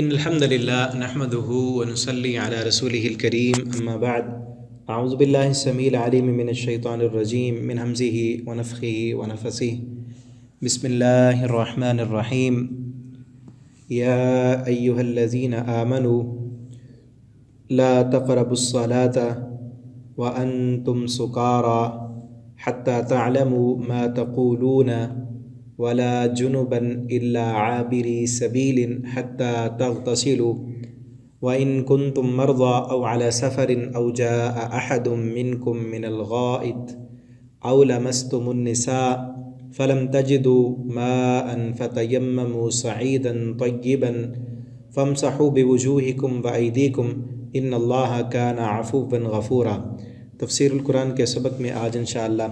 إن الحمد لله نحمده ونصلي على رسوله الكريم أما بعد أعوذ بالله السميع العليم من الشيطان الرجيم من همزه ونفخه ونفثه بسم الله الرحمن الرحيم يا أيها الذين آمنوا لا تقربوا الصلاة وأنتم سكارى حتى تعلموا ما تقولون ولا جنبا إلا عابري سبيل حتى تغتسلوا وإن كنتم مرضى أو على سفر أو جاء أحد منكم من الغائط أو لمستم النساء فلم تجدوا ماء فتيمموا صعيدا طيبا فامسحوا بوجوهكم وأيديكم إن الله كان عفوا غفورا۔ تفسیر القرآن کے سبق میں آج انشاءاللہ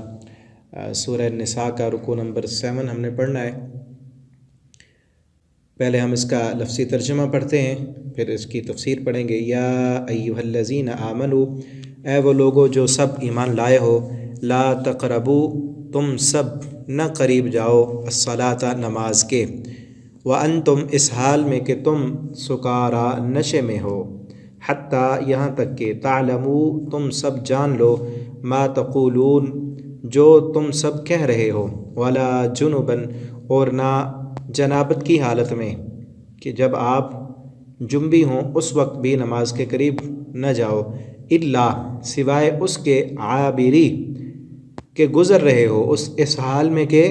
سورہ نساء کا رکوع نمبر 7 ہم نے پڑھنا ہے۔ پہلے ہم اس کا لفظی ترجمہ پڑھتے ہیں، پھر اس کی تفسیر پڑھیں گے۔ یا ایھا الذین آمنوا، اے وہ لوگو جو سب ایمان لائے ہو، لا تقربوا، تم سب نہ قریب جاؤ، الصلاۃ، نماز کے، وانتم، اس حال میں کہ تم سکارا، نشے میں ہو، حتیٰ، یہاں تک کہ تعلموا، تم سب جان لو، ما تقولون، جو تم سب کہہ رہے ہو، ولا جنباً، اور نہ جنابت کی حالت میں، کہ جب آپ جنبی ہوں اس وقت بھی نماز کے قریب نہ جاؤ، الا، سوائے اس کے، عابری، کہ گزر رہے ہو، اس حال میں کہ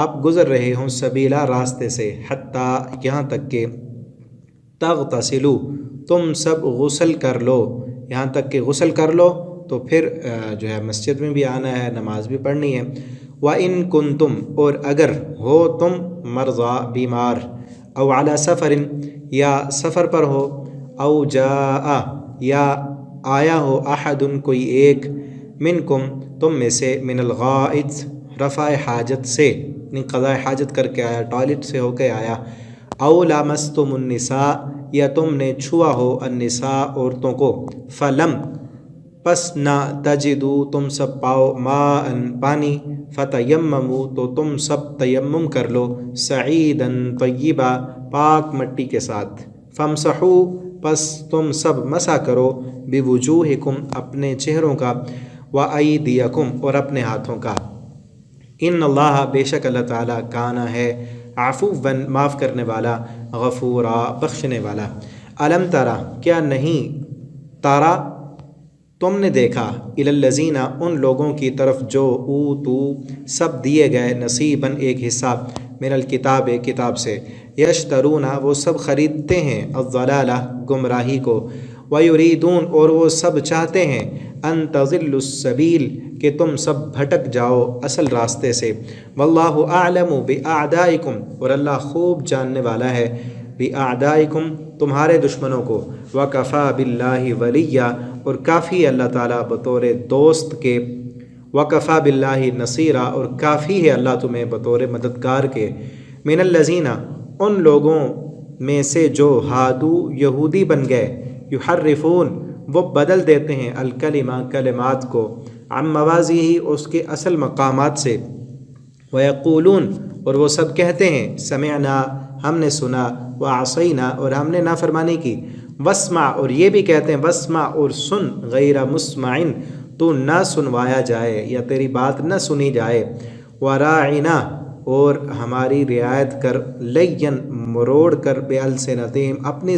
آپ گزر رہے ہوں، سبیلا، راستے سے، حتیٰ، یہاں تک کہ تغتسلوا، تم سب غسل کر لو، یہاں تک کہ غسل کر لو، تو پھر جو ہے مسجد میں بھی آنا ہے، نماز بھی پڑھنی ہے۔ وَإِن كُنتُمْ، اور اگر ہو تم، مرضی، بیمار، او علی سفر، یا سفر پر ہو، او جاء، یا آیا ہو، احد، کوئی ایک، منکم، تم میں سے، من الغائط، رفع حاجت سے، یعنی قضاء حاجت کر کے آیا، ٹوائلٹ سے ہو کے آیا، او لامستم النساء، یا تم نے چھوا ہو، النساء، عورتوں کو، فلم، پس نہ، تجدو، تم سب پاؤ، ماء، پانی، فتیمموا، تو تم سب تیمم کر لو، صعیدا طیبا، پاک مٹی کے ساتھ، فامسحوا، پس تم سب مسح کرو، بوجوہکم، اپنے چہروں کا، وایدیکم، اور اپنے ہاتھوں کا، ان اللہ، بے شک اللہ تعالیٰ، کانا ہے، عفوا، معاف کرنے والا، غفورا، بخشنے والا۔ الم ترى، کیا نہیں، تارا، تم نے دیکھا، الی الذین، ان لوگوں کی طرف جو اوتوا، سب دیے گئے، نصیباً، ایک حصہ، من الکتاب، کتاب سے، یشترون، وہ سب خریدتے ہیں، الضلالہ، گمراہی کو، ویریدون، اور وہ سب چاہتے ہیں، ان تضلوا السبیل، کہ تم سب بھٹک جاؤ اصل راستے سے، واللہ اعلم باعدائکم، اور اللہ خوب جاننے والا ہے، باعدائکم، تمہارے دشمنوں کو، وکفی باللہ ولیہ، اور کافی اللہ تعالیٰ بطور دوست کے، وکفی باللہ نصیرا، اور کافی ہے اللہ تمہیں بطور مددگار کے، من الذین، ان لوگوں میں سے جو ہادو، یہودی بن گئے، یحرفون، وہ بدل دیتے ہیں، الکلمہ، کلمات کو، عن مواضعہ، اس کے اصل مقامات سے، ویقولون، اور وہ سب کہتے ہیں، سمعنا، ہم نے سنا، وعصینا، اور ہم نے نافرمانی کی، واسمع، اور یہ بھی کہتے ہیں، واسمع، اور سن، غیر مسمع، تو نہ سنوایا جائے، یا تیری بات نہ سنی جائے، وراعنا، اور ہماری رعایت کر، لین، مروڑ کر، بألسنتہم، اپنی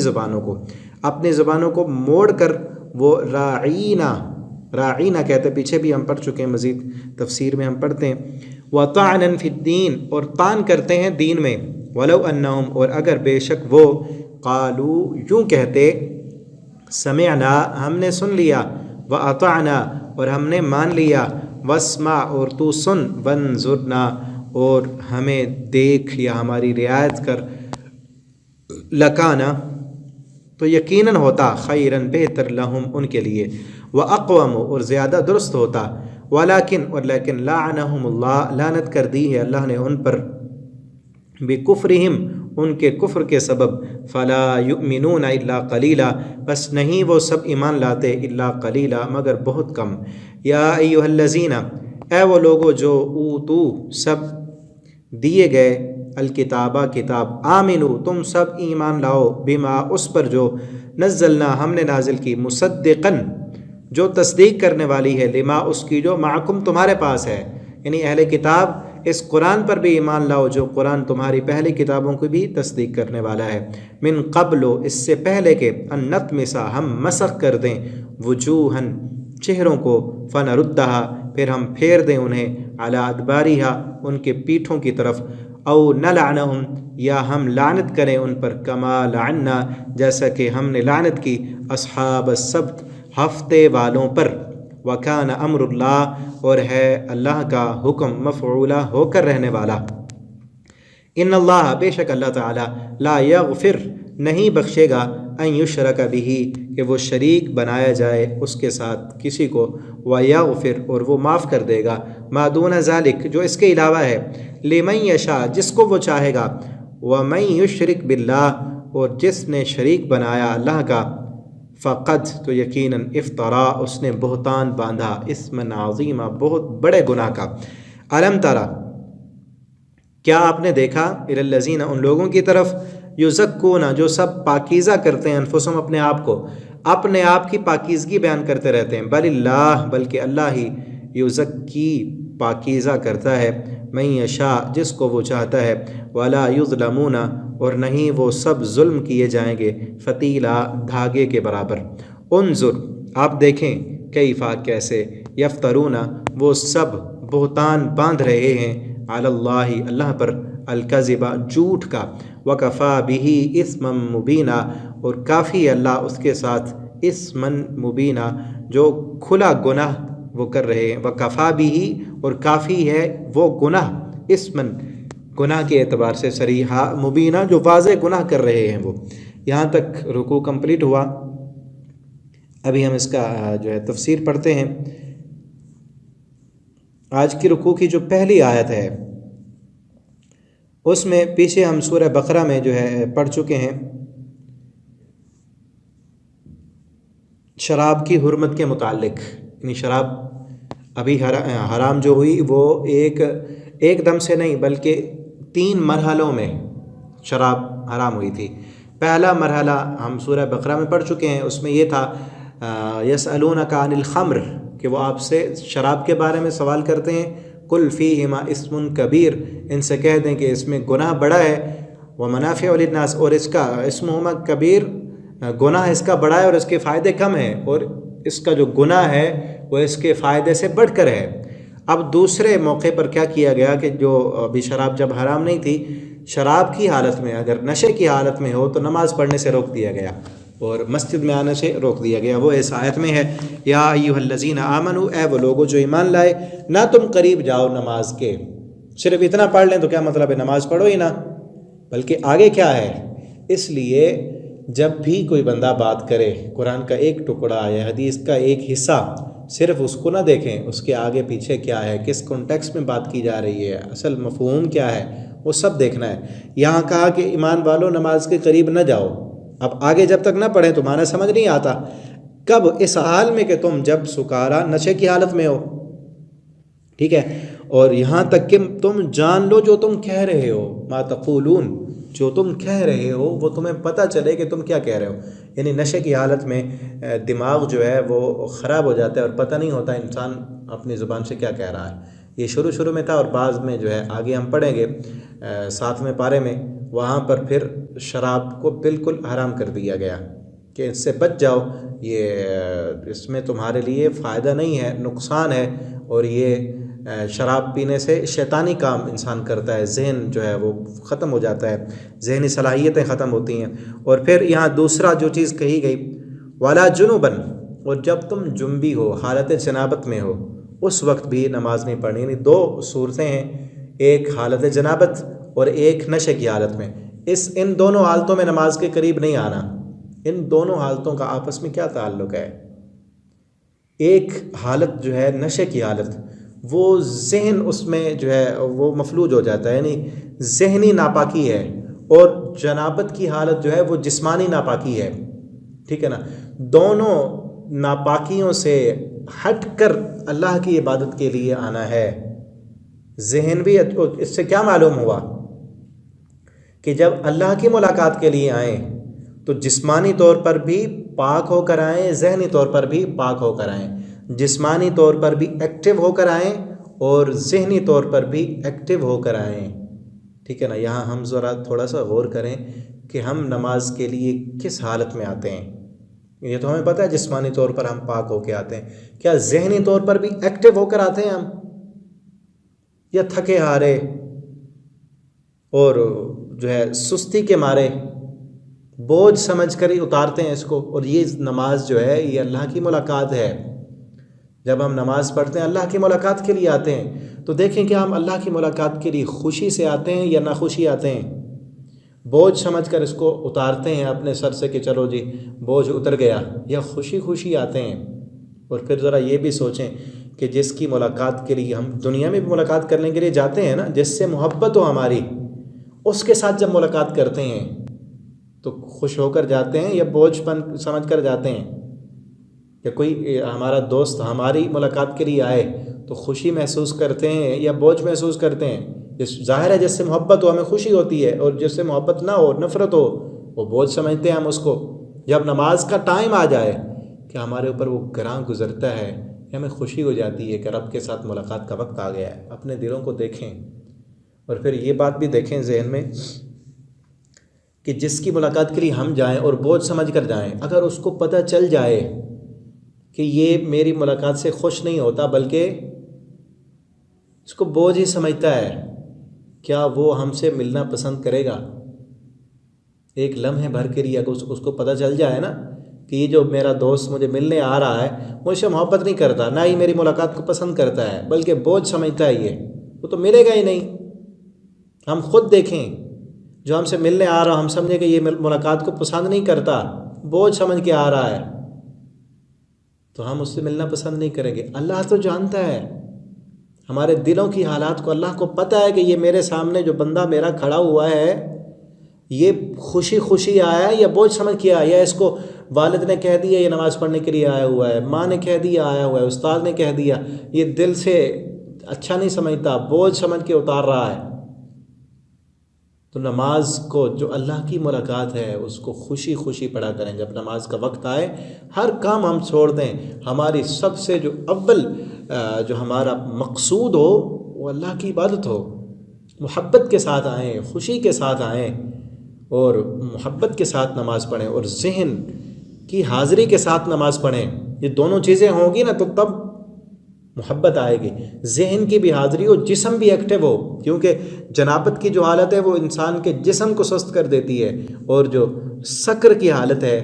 زبانوں کو موڑ کر، وہ راعینا، راعینا کہتے ہیں، پیچھے بھی ہم پڑھ چکے ہیں، مزید تفسیر میں ہم پڑھتے ہیں، وطعنا فی الدین، اور طعن کرتے ہیں دین میں، ولو انہم، اور اگر بے شک وہ، قالو، یوں کہتے، سمعنا، ہم نے سن لیا، واطعنا، اور ہم نے مان لیا، واسمع، اور تو سن، وانظرنا، اور ہمیں دیکھ یا ہماری رعایت کر، لکانا، تو یقیناً ہوتا، خیراً، بہتر، لہم، ان کے لیے، واقوم، اور زیادہ درست ہوتا، ولیکن، اور لیکن، لعنہم اللہ، لعنت کر دی ہے اللہ نے ان پر، بکفرہم، ان کے کفر کے سبب، فلا یؤمنون الا قلیلا، بس نہیں وہ سب ایمان لاتے، الا قلیلا، مگر بہت کم۔ یا ایھا الذین، اے وہ لوگو جو اوتو، سب دیے گئے، الکتابہ کتاب، آمنو تم سب ایمان لاؤ، بما اس پر جو نزلنا ہم نے نازل کی، مصدقاً جو تصدیق کرنے والی ہے، لما اس کی جو معکم تمہارے پاس ہے، یعنی اہل کتاب اس قرآن پر بھی ایمان لاؤ جو قرآن تمہاری پہلی کتابوں کی بھی تصدیق کرنے والا ہے، من قبل اس سے پہلے کہ ان نطمسا ہم مسخ کر دیں، وجوہن چہروں کو، فنردہا پھر ہم پھیر دیں انہیں، علی ادباریہا ان کے پیٹھوں کی طرف، او نلعنہم یا ہم لعنت کریں ان پر، کما لعنا جیسا کہ ہم نے لعنت کی اصحاب السبت ہفتے والوں پر، وکان امر اللہ اور ہے اللہ کا حکم مفعولا ہو کر رہنے والا، ان اللہ بے شک اللہ تعالی لا یغفر نہیں بخشے گا، ان یشرک بہ کہ وہ شریک بنایا جائے اس کے ساتھ کسی کو، ویغفر اور وہ معاف کر دے گا، ما دون ذالک جو اس کے علاوہ ہے، لمن یشاء جس کو وہ چاہے گا، ومن یشرک باللہ اور جس نے شریک بنایا اللہ کا، فقد تو یقیناً افطرا اس نے بہتان باندھا، اسم عظیمہ بہت بڑے گناہ کا، علم ترا کیا آپ نے دیکھا، الی الذین ان لوگوں کی طرف، یزکون جو سب پاکیزہ کرتے ہیں، انفسہم اپنے آپ کو، اپنے آپ کی پاکیزگی بیان کرتے رہتے ہیں، بل اللہ بلکہ اللہ ہی، یزکی پاکیزہ کرتا ہے، من یشاء جس کو وہ چاہتا ہے، ولا یظلمون اور نہیں وہ سب ظلم کیے جائیں گے، فتیلا دھاگے کے برابر، انظر آپ دیکھیں، کیفا کیسے، یفترون وہ سب بہتان باندھ رہے ہیں، علی اللہ اللہ پر، الکذبہ جھوٹ کا، وکفا بہ اثما مبینا اور کافی اللہ اس کے ساتھ، اثما مبینا جو کھلا گناہ وہ کر رہے ہیں، وکفا بہ اور کافی ہے وہ گناہ، اثما گناہ کے اعتبار سے صریحہ، مبینہ جو واضح گناہ کر رہے ہیں وہ۔ یہاں تک رکوع کمپلیٹ ہوا، ابھی ہم اس کا جو ہے تفسیر پڑھتے ہیں۔ آج کی رکوع کی جو پہلی آیت ہے اس میں پیچھے ہم سورہ بقرہ میں جو ہے پڑھ چکے ہیں شراب کی حرمت کے متعلق، یعنی شراب ابھی حرام جو ہوئی وہ ایک دم سے نہیں بلکہ 3 مرحلوں میں شراب حرام ہوئی تھی۔ پہلا مرحلہ ہم سورہ بقرہ میں پڑھ چکے ہیں، اس میں یہ تھا یسألونک عن الخمر کہ وہ آپ سے شراب کے بارے میں سوال کرتے ہیں، قل فیہما اسم کبیر ان سے کہہ دیں کہ اس میں گناہ بڑا ہے، ومنافع للناس اور اس کا اسمہما کبیر گناہ اس کا بڑا ہے اور اس کے فائدے کم ہیں، اور اس کا جو گناہ ہے وہ اس کے فائدے سے بڑھ کر ہے۔ اب دوسرے موقع پر کیا کیا گیا کہ جو ابھی شراب جب حرام نہیں تھی، شراب کی حالت میں اگر نشے کی حالت میں ہو تو نماز پڑھنے سے روک دیا گیا اور مسجد میں آنے سے روک دیا گیا۔ وہ اس آیت میں ہے، یا ایھا الذین آمنو اے وہ لوگوں جو ایمان لائے، نہ تم قریب جاؤ نماز کے، صرف اتنا پڑھ لیں تو کیا مطلب ہے، نماز پڑھو ہی نہ، بلکہ آگے کیا ہے۔ اس لیے جب بھی کوئی بندہ بات کرے، قرآن کا ایک ٹکڑا یا حدیث کا ایک حصہ، صرف اس کو نہ دیکھیں، اس کے آگے پیچھے کیا ہے، کس کانٹیکسٹ میں بات کی جا رہی ہے، اصل مفہوم کیا ہے، وہ سب دیکھنا ہے۔ یہاں کہا کہ ایمان والو نماز کے قریب نہ جاؤ، اب آگے جب تک نہ پڑھیں تمہارا سمجھ نہیں آتا، کب، اس حال میں کہ تم جب سکارا نشے کی حالت میں ہو، ٹھیک ہے، اور یہاں تک کہ تم جان لو جو تم کہہ رہے ہو، ما تقولون جو تم کہہ رہے ہو وہ تمہیں پتہ چلے کہ تم کیا کہہ رہے ہو، یعنی نشے کی حالت میں دماغ جو ہے وہ خراب ہو جاتا ہے اور پتہ نہیں ہوتا انسان اپنی زبان سے کیا کہہ رہا ہے۔ یہ شروع میں تھا، اور بعض میں جو ہے آگے ہم پڑھیں گے 7ویں پارے میں، وہاں پر پھر شراب کو بالکل حرام کر دیا گیا کہ اس سے بچ جاؤ، یہ اس میں تمہارے لیے فائدہ نہیں ہے، نقصان ہے، اور یہ شراب پینے سے شیطانی کام انسان کرتا ہے، ذہن جو ہے وہ ختم ہو جاتا ہے، ذہنی صلاحیتیں ختم ہوتی ہیں۔ اور پھر یہاں دوسرا جو چیز کہی گئی، ولا جنوبن اور جب تم جنبی ہو، حالت جنابت میں ہو، اس وقت بھی نماز نہیں پڑھنی، یعنی 2 صورتیں ہیں، ایک حالت جنابت اور ایک نشے کی حالت میں، ان دونوں حالتوں میں نماز کے قریب نہیں آنا۔ ان دونوں حالتوں کا آپس میں کیا تعلق ہے؟ ایک حالت جو ہے نشے کی حالت، وہ ذہن اس میں جو ہے وہ مفلوج ہو جاتا ہے، یعنی ذہنی ناپاکی ہے، اور جنابت کی حالت جو ہے وہ جسمانی ناپاکی ہے، ٹھیک ہے نا۔ دونوں ناپاکیوں سے ہٹ کر اللہ کی عبادت کے لیے آنا ہے۔ ذہن بھی، اس سے کیا معلوم ہوا کہ جب اللہ کی ملاقات کے لیے آئیں تو جسمانی طور پر بھی پاک ہو کر آئیں، ذہنی طور پر بھی پاک ہو کر آئیں، جسمانی طور پر بھی ایکٹیو ہو کر آئیں اور ذہنی طور پر بھی ایکٹیو ہو کر آئیں. ٹھیک ہے نا. یہاں ہم ذرا تھوڑا سا غور کریں کہ ہم نماز کے لیے کس حالت میں آتے ہیں. یہ تو ہمیں پتہ ہے جسمانی طور پر ہم پاک ہو کے آتے ہیں، کیا ذہنی طور پر بھی ایکٹیو ہو کر آتے ہیں ہم، یا تھکے ہارے اور جو ہے سستی کے مارے بوجھ سمجھ کر ہی اتارتے ہیں اس کو؟ اور یہ نماز جو ہے یہ اللہ کی ملاقات ہے. جب ہم نماز پڑھتے ہیں اللہ کی ملاقات کے لیے آتے ہیں، تو دیکھیں کہ ہم اللہ کی ملاقات کے لیے خوشی سے آتے ہیں یا ناخوشی آتے ہیں. بوجھ سمجھ کر اس کو اتارتے ہیں اپنے سر سے کہ چلو جی بوجھ اتر گیا، یا خوشی خوشی آتے ہیں؟ اور پھر ذرا یہ بھی سوچیں کہ جس کی ملاقات کے لیے ہم دنیا میں بھی ملاقات کرنے کے لیے جاتے ہیں نا، جس سے محبت ہو ہماری، اس کے ساتھ جب ملاقات کرتے ہیں تو خوش ہو کر جاتے ہیں یا بوجھ پن سمجھ کر جاتے ہیں؟ یا کوئی ہمارا دوست ہماری ملاقات کے لیے آئے تو خوشی محسوس کرتے ہیں یا بوجھ محسوس کرتے ہیں؟ ظاہر ہے جس سے محبت ہو ہمیں خوشی ہوتی ہے، اور جس سے محبت نہ ہو، نفرت ہو، وہ بوجھ سمجھتے ہیں ہم اس کو. جب نماز کا ٹائم آ جائے کہ ہمارے اوپر وہ گراں گزرتا ہے، ہمیں خوشی ہو جاتی ہے کہ رب کے ساتھ ملاقات کا وقت آ گیا ہے. اپنے دلوں کو دیکھیں اور پھر یہ بات بھی دیکھیں ذہن میں کہ جس کی ملاقات کے لیے ہم جائیں اور بوجھ سمجھ کر جائیں، اگر اس کو پتہ چل جائے کہ یہ میری ملاقات سے خوش نہیں ہوتا بلکہ اس کو بوجھ ہی سمجھتا ہے، کیا وہ ہم سے ملنا پسند کرے گا؟ ایک لمحے بھر کے لیے اگر اس کو پتہ چل جائے نا کہ یہ جو میرا دوست مجھے ملنے آ رہا ہے مجھ سے محبت نہیں کرتا، نہ ہی میری ملاقات کو پسند کرتا ہے بلکہ بوجھ سمجھتا ہے، وہ تو ملے گا ہی نہیں. ہم خود دیکھیں، جو ہم سے ملنے آ رہا ہم سمجھیں کہ یہ ملاقات کو پسند نہیں کرتا، بوجھ سمجھ کے آ رہا ہے، تو ہم اس سے ملنا پسند نہیں کریں گے. اللہ تو جانتا ہے ہمارے دلوں کی حالات کو، اللہ کو پتہ ہے کہ یہ میرے سامنے جو بندہ میرا کھڑا ہوا ہے یہ خوشی خوشی آیا ہے یا بوجھ سمجھ کے آیا، یا اس کو والد نے کہہ دیا یہ نماز پڑھنے کے لیے آیا ہوا ہے، ماں نے کہہ دیا آیا ہوا ہے، استاد نے کہہ دیا، یہ دل سے اچھا نہیں سمجھتا، بوجھ سمجھ کے اتار رہا ہے. تو نماز کو جو اللہ کی ملاقات ہے اس کو خوشی خوشی پڑھا کریں. جب نماز کا وقت آئے ہر کام ہم چھوڑ دیں، ہماری سب سے جو اول جو ہمارا مقصود ہو وہ اللہ کی عبادت ہو. محبت کے ساتھ آئیں، خوشی کے ساتھ آئیں اور محبت کے ساتھ نماز پڑھیں، اور ذہن کی حاضری کے ساتھ نماز پڑھیں. یہ دونوں چیزیں ہوں گی نا تو تب محبت آئے گی. ذہن کی بھی حاضری ہو، جسم بھی ایکٹیو ہو، کیونکہ جنابت کی جو حالت ہے وہ انسان کے جسم کو سست کر دیتی ہے، اور جو سکر کی حالت ہے،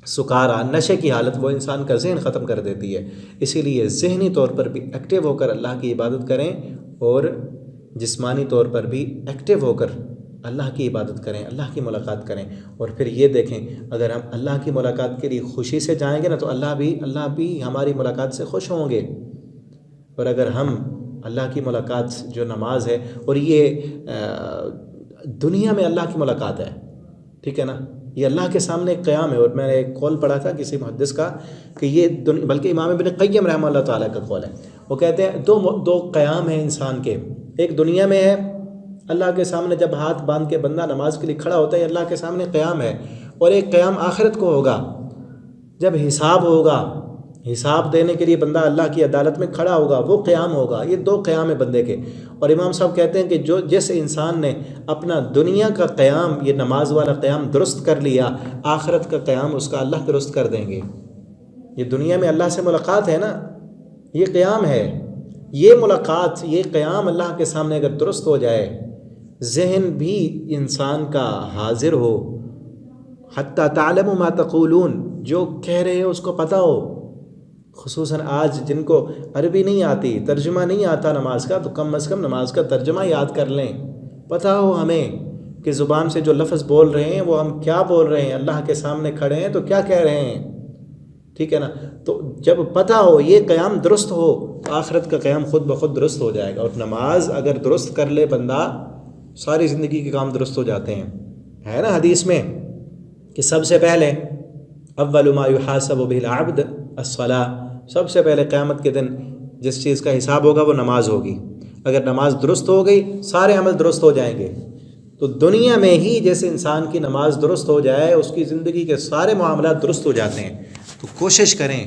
سکارا نشے کی حالت، وہ انسان کا ذہن ختم کر دیتی ہے. اسی لیے ذہنی طور پر بھی ایکٹیو ہو کر اللہ کی عبادت کریں اور جسمانی طور پر بھی ایکٹیو ہو کر اللہ کی عبادت کریں، اللہ کی ملاقات کریں. اور پھر یہ دیکھیں اگر ہم اللہ کی ملاقات کے لیے خوشی سے جائیں گے نا تو اللہ بھی ہماری ملاقات سے خوش ہوں گے. اور اگر ہم اللہ کی ملاقات جو نماز ہے، اور یہ دنیا میں اللہ کی ملاقات ہے، ٹھیک ہے نا، یہ اللہ کے سامنے ایک قیام ہے. اور میں نے ایک قول پڑھا تھا کسی محدث کا کہ یہ بلکہ امام ابن قیم رحمہ اللہ تعالیٰ کا قول ہے. وہ کہتے ہیں دو قیام ہیں انسان کے، ایک دنیا میں ہے اللہ کے سامنے جب ہاتھ باندھ کے بندہ نماز کے لیے کھڑا ہوتا ہے اللہ کے سامنے قیام ہے، اور ایک قیام آخرت کو ہوگا جب حساب ہوگا، حساب دینے کے لیے بندہ اللہ کی عدالت میں کھڑا ہوگا، وہ قیام ہوگا. یہ دو قیام ہیں بندے کے. اور امام صاحب کہتے ہیں کہ جس انسان نے اپنا دنیا کا قیام، یہ نماز والا قیام درست کر لیا، آخرت کا قیام اس کا اللہ درست کر دیں گے. یہ دنیا میں اللہ سے ملاقات ہے نا، یہ قیام ہے، یہ ملاقات، یہ قیام اللہ کے سامنے اگر درست ہو جائے، ذہن بھی انسان کا حاضر ہو، حتی تعلم ما تقولون، جو کہہ رہے ہو اس کو پتہ ہو. خصوصاً آج جن کو عربی نہیں آتی، ترجمہ نہیں آتا نماز کا، تو کم از کم نماز کا ترجمہ یاد کر لیں. پتہ ہو ہمیں کہ زبان سے جو لفظ بول رہے ہیں وہ ہم کیا بول رہے ہیں، اللہ کے سامنے کھڑے ہیں تو کیا کہہ رہے ہیں، ٹھیک ہے نا. تو جب پتہ ہو، یہ قیام درست ہو، تو آخرت کا قیام خود بخود درست ہو جائے گا. اور نماز اگر درست کر لے بندہ، ساری زندگی کے کام درست ہو جاتے ہیں. ہے نا حدیث میں کہ سب سے پہلے اول ما یحاسب بہ العبد الصلاۃ، سب سے پہلے قیامت کے دن جس چیز کا حساب ہوگا وہ نماز ہوگی. اگر نماز درست ہو گئی سارے عمل درست ہو جائیں گے. تو دنیا میں ہی جیسے انسان کی نماز درست ہو جائے اس کی زندگی کے سارے معاملات درست ہو جاتے ہیں. تو کوشش کریں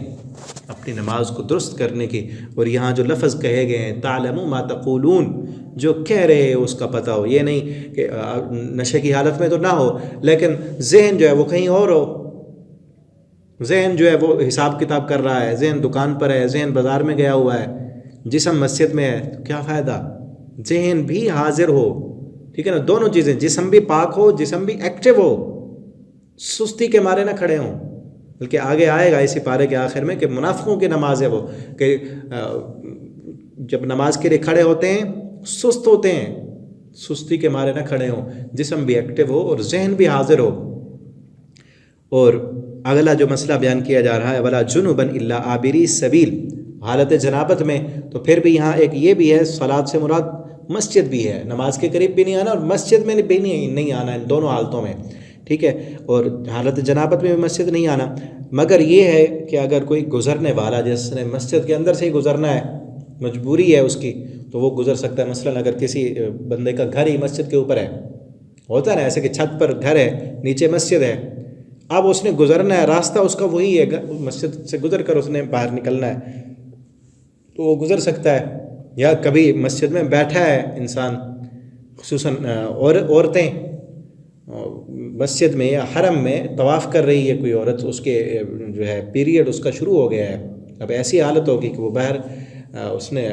اپنی نماز کو درست کرنے کی. اور یہاں جو لفظ کہے گئے ہیں تعلموا ما تقولون، جو کہہ رہے ہیں اس کا پتہ ہو. یہ نہیں کہ نشے کی حالت میں تو نہ ہو لیکن ذہن جو ہے وہ کہیں اور ہو، ذہن جو ہے وہ حساب کتاب کر رہا ہے، ذہن دکان پر ہے، ذہن بازار میں گیا ہوا ہے، جسم مسجد میں ہے، تو کیا فائدہ؟ ذہن بھی حاضر ہو، ٹھیک ہے نا. دونوں چیزیں، جسم بھی پاک ہو، جسم بھی ایکٹیو ہو، سستی کے مارے نہ کھڑے ہوں. بلکہ آگے آئے گا اسی پارے کے آخر میں کہ منافقوں کی نماز ہے وہ کہ جب نماز کے لیے کھڑے ہوتے ہیں سست ہوتے ہیں، سستی کے مارے نہ کھڑے ہوں، جسم بھی ایکٹیو ہو اور ذہن بھی حاضر ہو. اور اگلا جو مسئلہ بیان کیا جا رہا ہے ولا جنبا الا عابری سبیل، حالت جنابت میں. تو پھر بھی یہاں ایک یہ بھی ہے، صلاۃ سے مراد مسجد بھی ہے، نماز کے قریب بھی نہیں آنا اور مسجد میں بھی نہیں آنا، ان دونوں حالتوں میں، ٹھیک ہے. اور حالت جنابت میں بھی مسجد نہیں آنا. مگر یہ ہے کہ اگر کوئی گزرنے والا جس نے مسجد کے اندر سے ہی گزرنا ہے، مجبوری ہے اس کی، تو وہ گزر سکتا ہے. مثلاً اگر کسی بندے کا گھر ہی مسجد کے اوپر ہے، ہوتا ہے نا ایسے کہ چھت پر گھر ہے، نیچے مسجد ہے، اب اس نے گزرنا ہے، راستہ اس کا وہی ہے، مسجد سے گزر کر اس نے باہر نکلنا ہے، تو وہ گزر سکتا ہے. یا کبھی مسجد میں بیٹھا ہے انسان، خصوصاً عورتیں مسجد میں یا حرم میں طواف کر رہی ہے کوئی عورت، اس کے جو ہے پیریڈ اس کا شروع ہو گیا ہے، اب ایسی حالت ہوگی کہ وہ باہر اس نے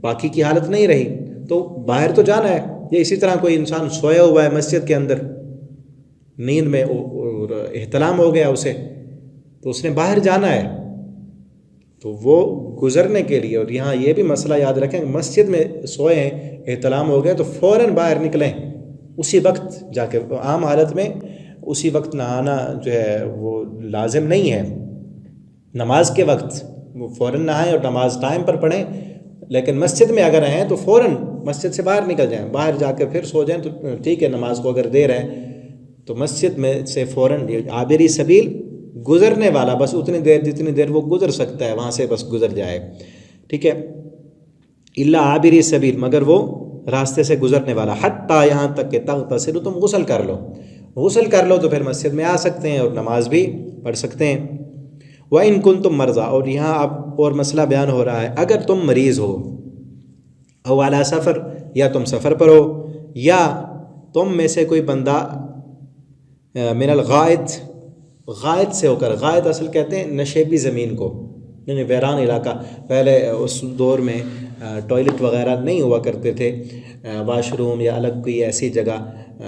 باقی کی حالت نہیں رہی تو باہر تو جانا ہے. یا اسی طرح کوئی انسان سویا ہوا ہے مسجد کے اندر نیند میں اور احتلام ہو گیا اسے، تو اس نے باہر جانا ہے، تو وہ گزرنے کے لیے. اور یہاں یہ بھی مسئلہ یاد رکھیں کہ مسجد میں سوئے ہیں، احتلام ہو گیا تو فوراً باہر نکلیں، اسی وقت جا کے. عام حالت میں اسی وقت نہانا جو ہے وہ لازم نہیں ہے، نماز کے وقت وہ فوراً نہائیں اور نماز ٹائم پر پڑھیں. لیکن مسجد میں اگر ہیں تو فوراً مسجد سے باہر نکل جائیں، باہر جا کے پھر سو جائیں تو ٹھیک ہے. نماز کو اگر دیر ہے تو مسجد میں سے فوراً عابری سبیل، گزرنے والا بس اتنی دیر جتنی دیر وہ گزر سکتا ہے وہاں سے بس گزر جائے، ٹھیک ہے. الا عابری سبیل، مگر وہ راستے سے گزرنے والا. حتیٰ، یہاں تک کہ تغتسلوا، تم غسل کر لو، غسل کر لو تو پھر مسجد میں آ سکتے ہیں اور نماز بھی پڑھ سکتے ہیں. وَإِن كُنتُم مَرْضَىٰ، اور یہاں اب اور مسئلہ بیان ہو رہا ہے، اگر تم مریض ہو، او علی سفر، یا تم سفر پر ہو، یا تم میں سے کوئی بندہ من الغائط، غائط سے ہو کر، غائط اصل کہتے ہیں نشیبی زمین کو، یعنی ویران علاقہ. پہلے اس دور میں ٹوائلٹ وغیرہ نہیں ہوا کرتے تھے، واش روم یا الگ کوئی ایسی جگہ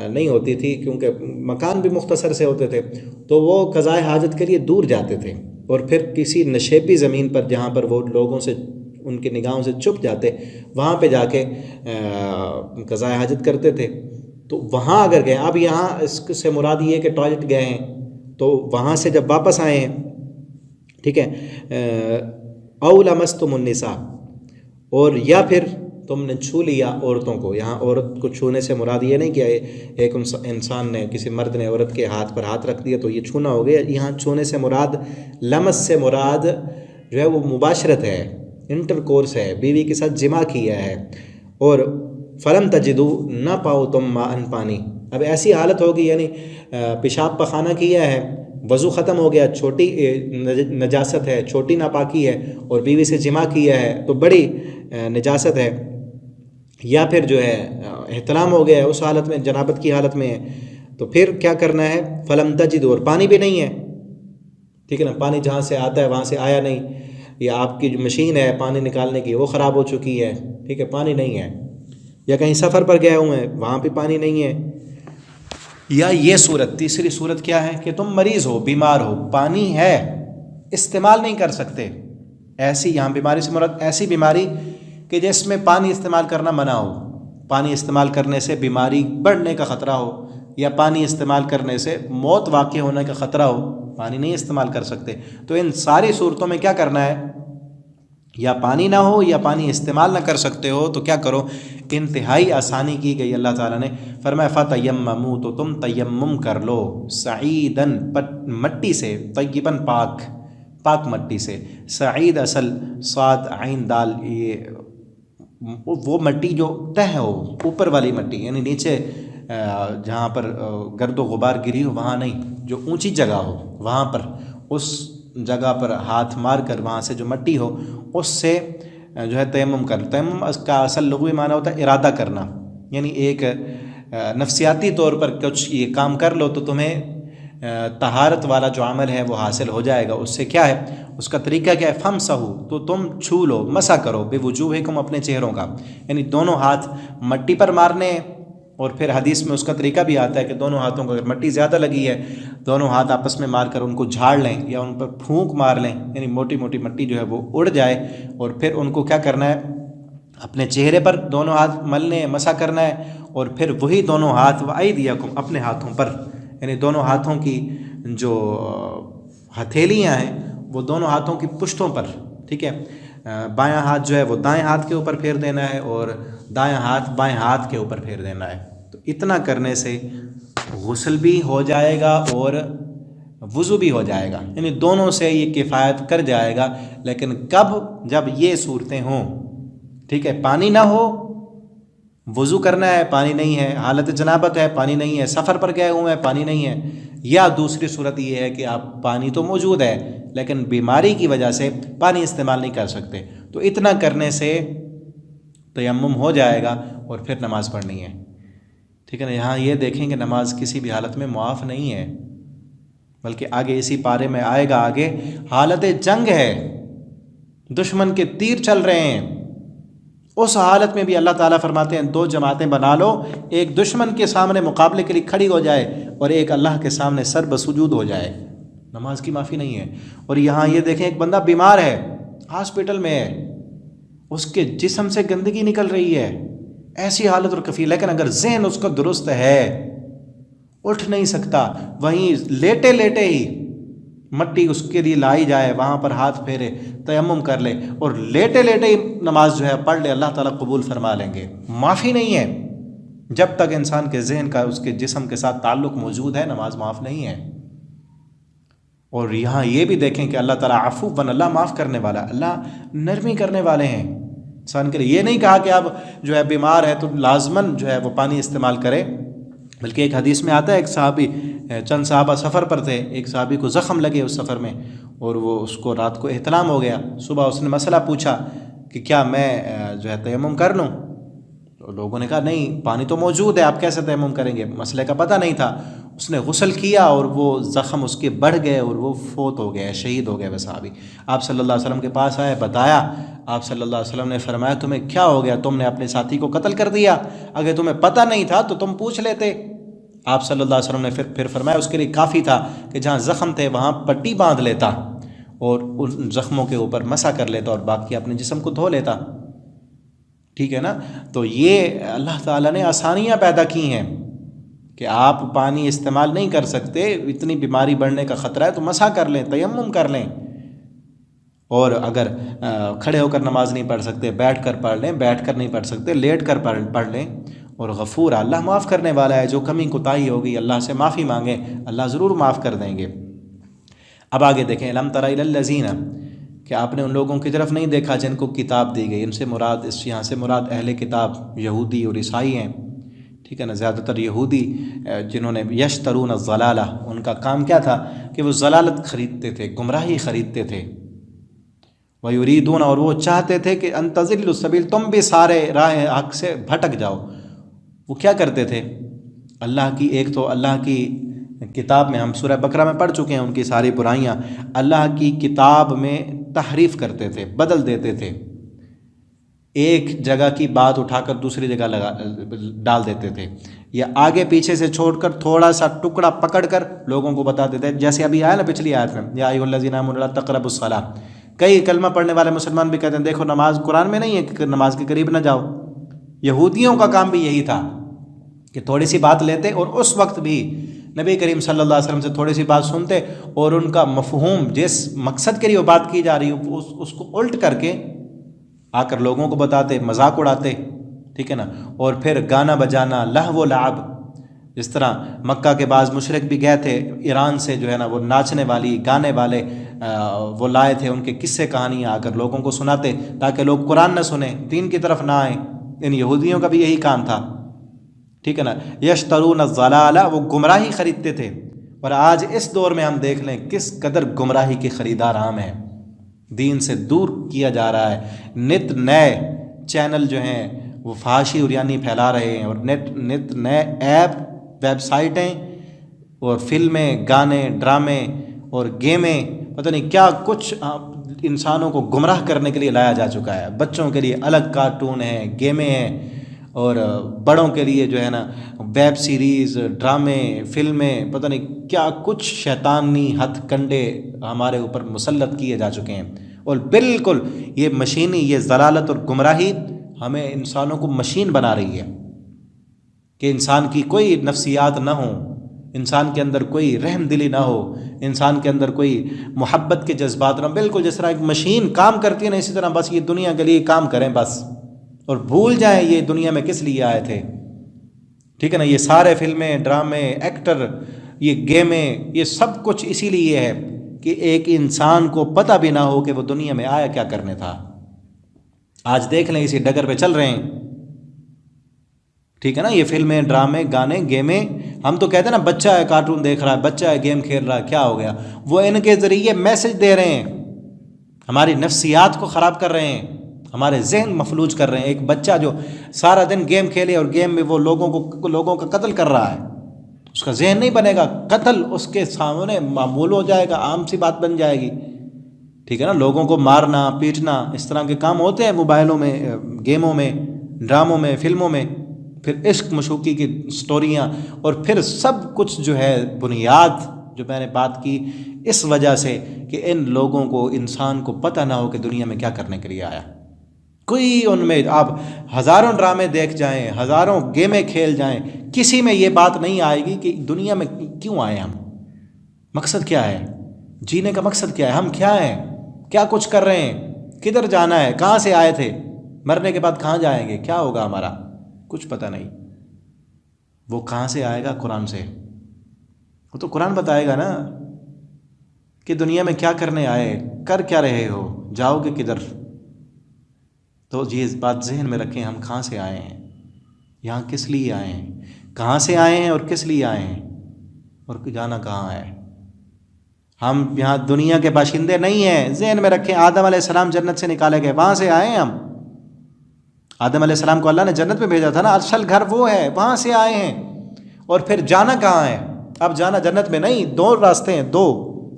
نہیں ہوتی تھی کیونکہ مکان بھی مختصر سے ہوتے تھے، تو وہ قضائے حاجت کے لیے دور جاتے تھے اور پھر کسی نشیبی زمین پر جہاں پر وہ لوگوں سے ان کی نگاہوں سے چھپ جاتے وہاں پہ جا کے قضائے حاجت کرتے تھے. تو وہاں اگر گئے، اب یہاں اس سے مراد یہ ہے کہ ٹوائلٹ گئے ہیں تو وہاں سے جب واپس آئے ہیں، ٹھیک ہے. او لمستم النساء، اور یا پھر تم نے چھو لیا عورتوں کو. یہاں عورت کو چھونے سے مراد یہ نہیں کہ ایک انسان نے، کسی مرد نے عورت کے ہاتھ پر ہاتھ رکھ دیا تو یہ چھونا ہو گیا. یہاں چھونے سے مراد، لمس سے مراد جو ہے وہ مباشرت ہے، انٹر کورس ہے، بیوی کے ساتھ جمع کیا ہے. اور فلم تجدو، نہ پاؤ تم ماء، پانی. اب ایسی حالت ہوگی یعنی پیشاب پخانہ کیا ہے، وضو ختم ہو گیا، چھوٹی نجاست ہے، چھوٹی ناپاکی ہے، اور بیوی سے جمع کیا ہے تو بڑی نجاست ہے. یا پھر جو ہے احتلام ہو گیا ہے، اس حالت میں، جنابت کی حالت میں ہے، تو پھر کیا کرنا ہے؟ فلم تجدو، اور پانی بھی نہیں ہے، ٹھیک ہے نا. پانی جہاں سے آتا ہے وہاں سے آیا نہیں، یا آپ کی جو مشین ہے پانی نکالنے کی وہ خراب ہو چکی ہے، ٹھیک ہے، پانی نہیں ہے. یا کہیں سفر پر گئے ہوئے ہیں وہاں بھی پانی نہیں ہے. یا یہ صورت، تیسری صورت کیا ہے کہ تم مریض ہو، بیمار ہو، پانی ہے استعمال نہیں کر سکتے. ایسی، یہاں بیماری سے مراد ایسی بیماری کہ جس میں پانی استعمال کرنا منع ہو، پانی استعمال کرنے سے بیماری بڑھنے کا خطرہ ہو، یا پانی استعمال کرنے سے موت واقع ہونے کا خطرہ ہو، پانی نہیں استعمال کر سکتے. تو ان ساری صورتوں میں کیا کرنا ہے؟ یا پانی نہ ہو یا پانی استعمال نہ کر سکتے ہو تو کیا کرو؟ انتہائی آسانی کی گئی اللہ تعالیٰ نے. فرمایا فتیمموا، تو تم تیمم کر لو، سعیدن، مٹی سے، طیباً، پاک مٹی سے. سعید اصل صاد عین دال، یہ وہ مٹی جو تہ ہو، اوپر والی مٹی، یعنی نیچے جہاں پر گرد و غبار گری ہو وہاں نہیں، جو اونچی جگہ ہو وہاں پر، اس جگہ پر ہاتھ مار کر وہاں سے جو مٹی ہو اس سے جو ہے تیمم کر. تیمم کا اصل لغوی معنی ہوتا ہے ارادہ کرنا، یعنی ایک نفسیاتی طور پر کچھ یہ کام کر لو تو تمہیں طہارت والا جو عمل ہے وہ حاصل ہو جائے گا. اس سے کیا ہے، اس کا طریقہ کیا ہے، فمسحو، تو تم چھو لو، مسح کرو، بوجوہکم، اپنے چہروں کا، یعنی دونوں ہاتھ مٹی پر مارنے. اور پھر حدیث میں اس کا طریقہ بھی آتا ہے کہ دونوں ہاتھوں کو اگر مٹی زیادہ لگی ہے دونوں ہاتھ آپس میں مار کر ان کو جھاڑ لیں یا ان پر پھونک مار لیں، یعنی موٹی موٹی مٹی جو ہے وہ اڑ جائے. اور پھر ان کو کیا کرنا ہے، اپنے چہرے پر دونوں ہاتھ ملنے، مسح کرنا ہے. اور پھر وہی دونوں ہاتھ وایدیکم، اپنے ہاتھوں پر، یعنی دونوں ہاتھوں کی جو ہتھیلیاں ہیں وہ دونوں ہاتھوں کی پشتوں پر، ٹھیک ہے. بایاں ہاتھ جو ہے وہ دائیں ہاتھ کے اوپر پھیر دینا ہے اور دائیں ہاتھ بائیں ہاتھ کے اوپر پھیر دینا ہے. تو اتنا کرنے سے غسل بھی ہو جائے گا اور وضو بھی ہو جائے گا، یعنی دونوں سے یہ کفایت کر جائے گا. لیکن کب، جب یہ صورتیں ہوں، ٹھیک ہے، پانی نہ ہو، وضو کرنا ہے پانی نہیں ہے، حالت جنابت ہے پانی نہیں ہے، سفر پر گئے ہوئے ہیں پانی نہیں ہے، یا دوسری صورت یہ ہے کہ آپ پانی تو موجود ہے لیکن بیماری کی وجہ سے پانی استعمال نہیں کر سکتے، تو اتنا کرنے سے تیمم ہو جائے گا اور پھر نماز پڑھنی ہے. ٹھیک ہے نا. یہاں یہ دیکھیں کہ نماز کسی بھی حالت میں معاف نہیں ہے، بلکہ آگے اسی پارے میں آئے گا، آگے حالت جنگ ہے، دشمن کے تیر چل رہے ہیں، اس حالت میں بھی اللہ تعالیٰ فرماتے ہیں دو جماعتیں بنا لو، ایک دشمن کے سامنے مقابلے کے لیے کھڑی ہو جائے اور ایک اللہ کے سامنے سر بسجود ہو جائے. نماز کی معافی نہیں ہے. اور یہاں یہ دیکھیں ایک بندہ بیمار ہے، ہاسپٹل میں ہے، اس کے جسم سے گندگی نکل رہی ہے، ایسی حالت اور کفیل، لیکن اگر ذہن اس کا درست ہے، اٹھ نہیں سکتا، وہیں لیٹے لیٹے ہی مٹی اس کے لیے لائی جائے، وہاں پر ہاتھ پھیرے، تیمم کر لے اور لیٹے لیٹے ہی نماز جو ہے پڑھ لے، اللہ تعالیٰ قبول فرما لیں گے. معافی نہیں ہے جب تک انسان کے ذہن کا اس کے جسم کے ساتھ تعلق موجود ہے، نماز معاف نہیں ہے. اور یہاں یہ بھی دیکھیں کہ اللہ تعالیٰ عفو بن، اللہ معاف کرنے والا، اللہ نرمی کرنے والے ہیں انسان کے لیے. یہ نہیں کہا کہ اب جو ہے بیمار ہے تو لازماً جو ہے وہ پانی استعمال کرے، بلکہ ایک حدیث میں آتا ہے ایک صحابی، چند صحابہ سفر پر تھے، ایک صحابی کو زخم لگے اس سفر میں اور وہ اس کو رات کو احتلام ہو گیا. صبح اس نے مسئلہ پوچھا کہ کیا میں جو ہے تیمم کر لوں؟ تو لوگوں نے کہا نہیں، پانی تو موجود ہے، آپ کیسے تیمم کریں گے؟ مسئلے کا پتہ نہیں تھا. اس نے غسل کیا اور وہ زخم اس کے بڑھ گئے اور وہ فوت ہو گئے، شہید ہو گئے وہ صحابی. آپ صلی اللہ علیہ وسلم کے پاس آئے، بتایا. آپ صلی اللہ علیہ وسلم نے فرمایا تمہیں کیا ہو گیا؟ تم نے اپنے ساتھی کو قتل کر دیا، اگر تمہیں پتہ نہیں تھا تو تم پوچھ لیتے. آپ صلی اللہ علیہ وسلم نے پھر فرمایا اس کے لیے کافی تھا کہ جہاں زخم تھے وہاں پٹی باندھ لیتا اور ان زخموں کے اوپر مسح کر لیتا اور باقی اپنے جسم کو دھو لیتا. ٹھیک ہے نا. تو یہ اللہ تعالیٰ نے آسانیاں پیدا کی ہیں کہ آپ پانی استعمال نہیں کر سکتے، اتنی بیماری بڑھنے کا خطرہ ہے تو مسح کر لیں، تیمم کر لیں. اور اگر کھڑے ہو کر نماز نہیں پڑھ سکتے، بیٹھ کر پڑھ لیں، بیٹھ کر نہیں پڑھ سکتے لیٹ کر پڑھ لیں. اور غفور، اللہ معاف کرنے والا ہے، جو کمی کوتاہی ہوگی اللہ سے معافی مانگیں، اللہ ضرور معاف کر دیں گے. اب آگے دیکھیں، الم تر الی الذین، کہ آپ نے ان لوگوں کی طرف نہیں دیکھا جن کو کتاب دی گئی. ان سے مراد، یہاں سے مراد اہل کتاب یہودی اور عیسائی ہیں. ٹھیک ہے نا. زیادہ تر یہودی جنہوں نے یشترون الضلالہ، ان کا کام کیا تھا کہ وہ ضلالت خریدتے تھے، گمراہی خریدتے تھے. وَيُرِيدُونَ، اور وہ چاہتے تھے کہ ان تضلوا السبیل، تم بھی سارے راہ حق سے بھٹک جاؤ. وہ کیا کرتے تھے؟ اللہ کی، ایک تو اللہ کی کتاب میں، ہم سورہ بقرہ میں پڑھ چکے ہیں ان کی ساری برائیاں. اللہ کی کتاب میں تحریف کرتے تھے، بدل دیتے تھے، ایک جگہ کی بات اٹھا کر دوسری جگہ ڈال دیتے تھے، یا آگے پیچھے سے چھوڑ کر تھوڑا سا ٹکڑا پکڑ کر لوگوں کو بتا دیتے ہیں. جیسے ابھی آیا نا پچھلی آیت میں، یا ایھا الذین آمنوا لا تقربوا الصلاۃ. کئی کلمہ پڑھنے والے مسلمان بھی کہتے ہیں دیکھو نماز قرآن میں نہیں ہے کہ نماز کے قریب نہ جاؤ. یہودیوں کا کام بھی یہی تھا کہ تھوڑی سی بات لیتے اور اس وقت بھی نبی کریم صلی اللہ علیہ وسلم سے تھوڑی سی بات سنتے اور ان کا مفہوم، جس مقصد کے لیے وہ بات کی جا رہی ہو، اس کو الٹ کر کے آ کر لوگوں کو بتاتے، مذاق اڑاتے. ٹھیک ہے نا. اور پھر گانا بجانا، لہو و لعب، جس طرح مکہ کے بعض مشرک بھی گئے تھے ایران سے، جو ہے نا وہ ناچنے والی، گانے والے وہ لائے تھے، ان کے قصے کہانیاں آ کر لوگوں کو سناتے تاکہ لوگ قرآن نہ سنیں، دین کی طرف نہ آئیں. ان یہودیوں کا بھی یہی کام تھا. ٹھیک ہے نا، یشترون الضلالہ، وہ گمراہی خریدتے تھے. اور آج اس دور میں ہم دیکھ لیں کس قدر گمراہی کے خریدار عام ہیں، دین سے دور کیا جا رہا ہے. نت نئے چینل جو ہیں وہ فحاشی اور یعنی پھیلا رہے ہیں، اور نت نئے ایپ، ویب سائٹیں اور فلمیں، گانے، ڈرامے اور گیمیں، پتہ نہیں کیا کچھ انسانوں کو گمراہ کرنے کے لیے لایا جا چکا ہے. بچوں کے لیے الگ کارٹون ہیں، گیمیں ہیں، اور بڑوں کے لیے جو ہے نا ویب سیریز، ڈرامے، فلمیں، پتہ نہیں کیا کچھ شیطانی ہتھ کنڈے ہمارے اوپر مسلط کیے جا چکے ہیں. اور بالکل یہ مشینی، یہ ضلالت اور گمراہی ہمیں انسانوں کو مشین بنا رہی ہے کہ انسان کی کوئی نفسیات نہ ہوں، انسان کے اندر کوئی رحم دلی نہ ہو، انسان کے اندر کوئی محبت کے جذبات نہ ہو. بالکل جس طرح ایک مشین کام کرتی ہے نا، اسی طرح بس یہ دنیا کے لیے کام کریں بس، اور بھول جائیں یہ دنیا میں کس لیے آئے تھے. ٹھیک ہے نا، یہ سارے فلمیں، ڈرامے، ایکٹر، یہ گیمیں، یہ سب کچھ اسی لیے ہے کہ ایک انسان کو پتہ بھی نہ ہو کہ وہ دنیا میں آیا کیا کرنے تھا. آج دیکھ لیں اسی ڈگر پہ چل رہے ہیں. ٹھیک ہے نا، یہ فلمیں، ڈرامے، گانے، گیمیں، ہم تو کہتے ہیں نا بچہ ہے کارٹون دیکھ رہا ہے، بچہ ہے گیم کھیل رہا ہے، کیا ہو گیا؟ وہ ان کے ذریعے میسج دے رہے ہیں، ہماری نفسیات کو خراب کر رہے ہیں، ہمارے ذہن مفلوج کر رہے ہیں. ایک بچہ جو سارا دن گیم کھیلے اور گیم میں وہ لوگوں کا قتل کر رہا ہے، اس کا ذہن نہیں بنے گا، قتل اس کے سامنے معمول ہو جائے گا، عام سی بات بن جائے گی. ٹھیک ہے نا، لوگوں کو مارنا، پیٹنا، اس طرح کے کام ہوتے ہیں موبائلوں میں، گیموں میں، ڈراموں میں، فلموں میں. پھر عشق مشوقی کی سٹوریاں، اور پھر سب کچھ جو ہے بنیاد جو میں نے بات کی اس وجہ سے کہ ان لوگوں کو، انسان کو پتہ نہ ہو کہ دنیا میں کیا کرنے کے لیے آیا. کوئی ان میں آپ ہزاروں ڈرامے دیکھ جائیں، ہزاروں گیمیں کھیل جائیں، کسی میں یہ بات نہیں آئے گی کہ دنیا میں کیوں آئے ہم، مقصد کیا ہے، جینے کا مقصد کیا ہے، ہم کیا ہیں، کیا کچھ کر رہے ہیں، کدھر جانا ہے، کہاں سے آئے تھے، مرنے کے بعد کہاں جائیں گے، کیا ہوگا ہمارا، کچھ پتہ نہیں. وہ کہاں سے آئے گا؟ قرآن سے. وہ تو قرآن بتائے گا نا کہ دنیا میں کیا کرنے آئے، کر کیا رہے ہو، جاؤ گے کدھر. تو یہ بات ذہن میں رکھیں، ہم کہاں سے آئے ہیں، یہاں کس لیے آئے ہیں، کہاں سے آئے ہیں اور کس لیے آئے ہیں، اور جانا کہاں ہے. ہم یہاں دنیا کے باشندے نہیں ہیں. ذہن میں رکھیں، آدم علیہ السلام جنت سے نکالے گئے، وہاں سے آئے ہیں ہم. آدم علیہ السلام کو اللہ نے جنت میں بھیجا تھا نا، اصل گھر وہ ہے، وہاں سے آئے ہیں. اور پھر جانا کہاں ہے؟ اب جانا جنت میں نہیں، دو راستے ہیں، دو.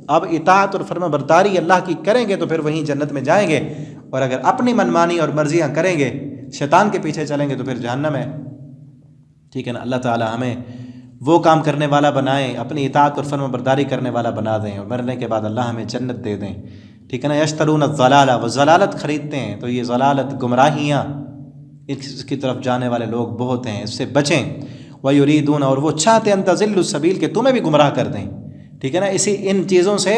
اب اطاعت اور فرما برداری اللہ کی کریں گے تو پھر وہیں جنت میں جائیں گے، اور اگر اپنی منمانی اور مرضیاں کریں گے، شیطان کے پیچھے چلیں گے تو پھر جہنم ہے. ٹھیک ہے نا، اللہ تعالی ہمیں وہ کام کرنے والا بنائیں، اپنی اطاعت اور فرما برداری کرنے والا بنا دیں، اور مرنے کے بعد اللہ ہمیں جنت دے دیں. ٹھیک ہے نا، یشترون الضلالہ، وہ ضلالت خریدتے ہیں. تو یہ ضلالت، گمراہیاں، اس کی طرف جانے والے لوگ بہت ہیں، اس سے بچیں. وَيُرِيدُونَ، اور وہ چاہتے ہیں ان تضلوا السبیل، کہ تمہیں بھی گمراہ کر دیں. ٹھیک ہے نا، ان چیزوں سے،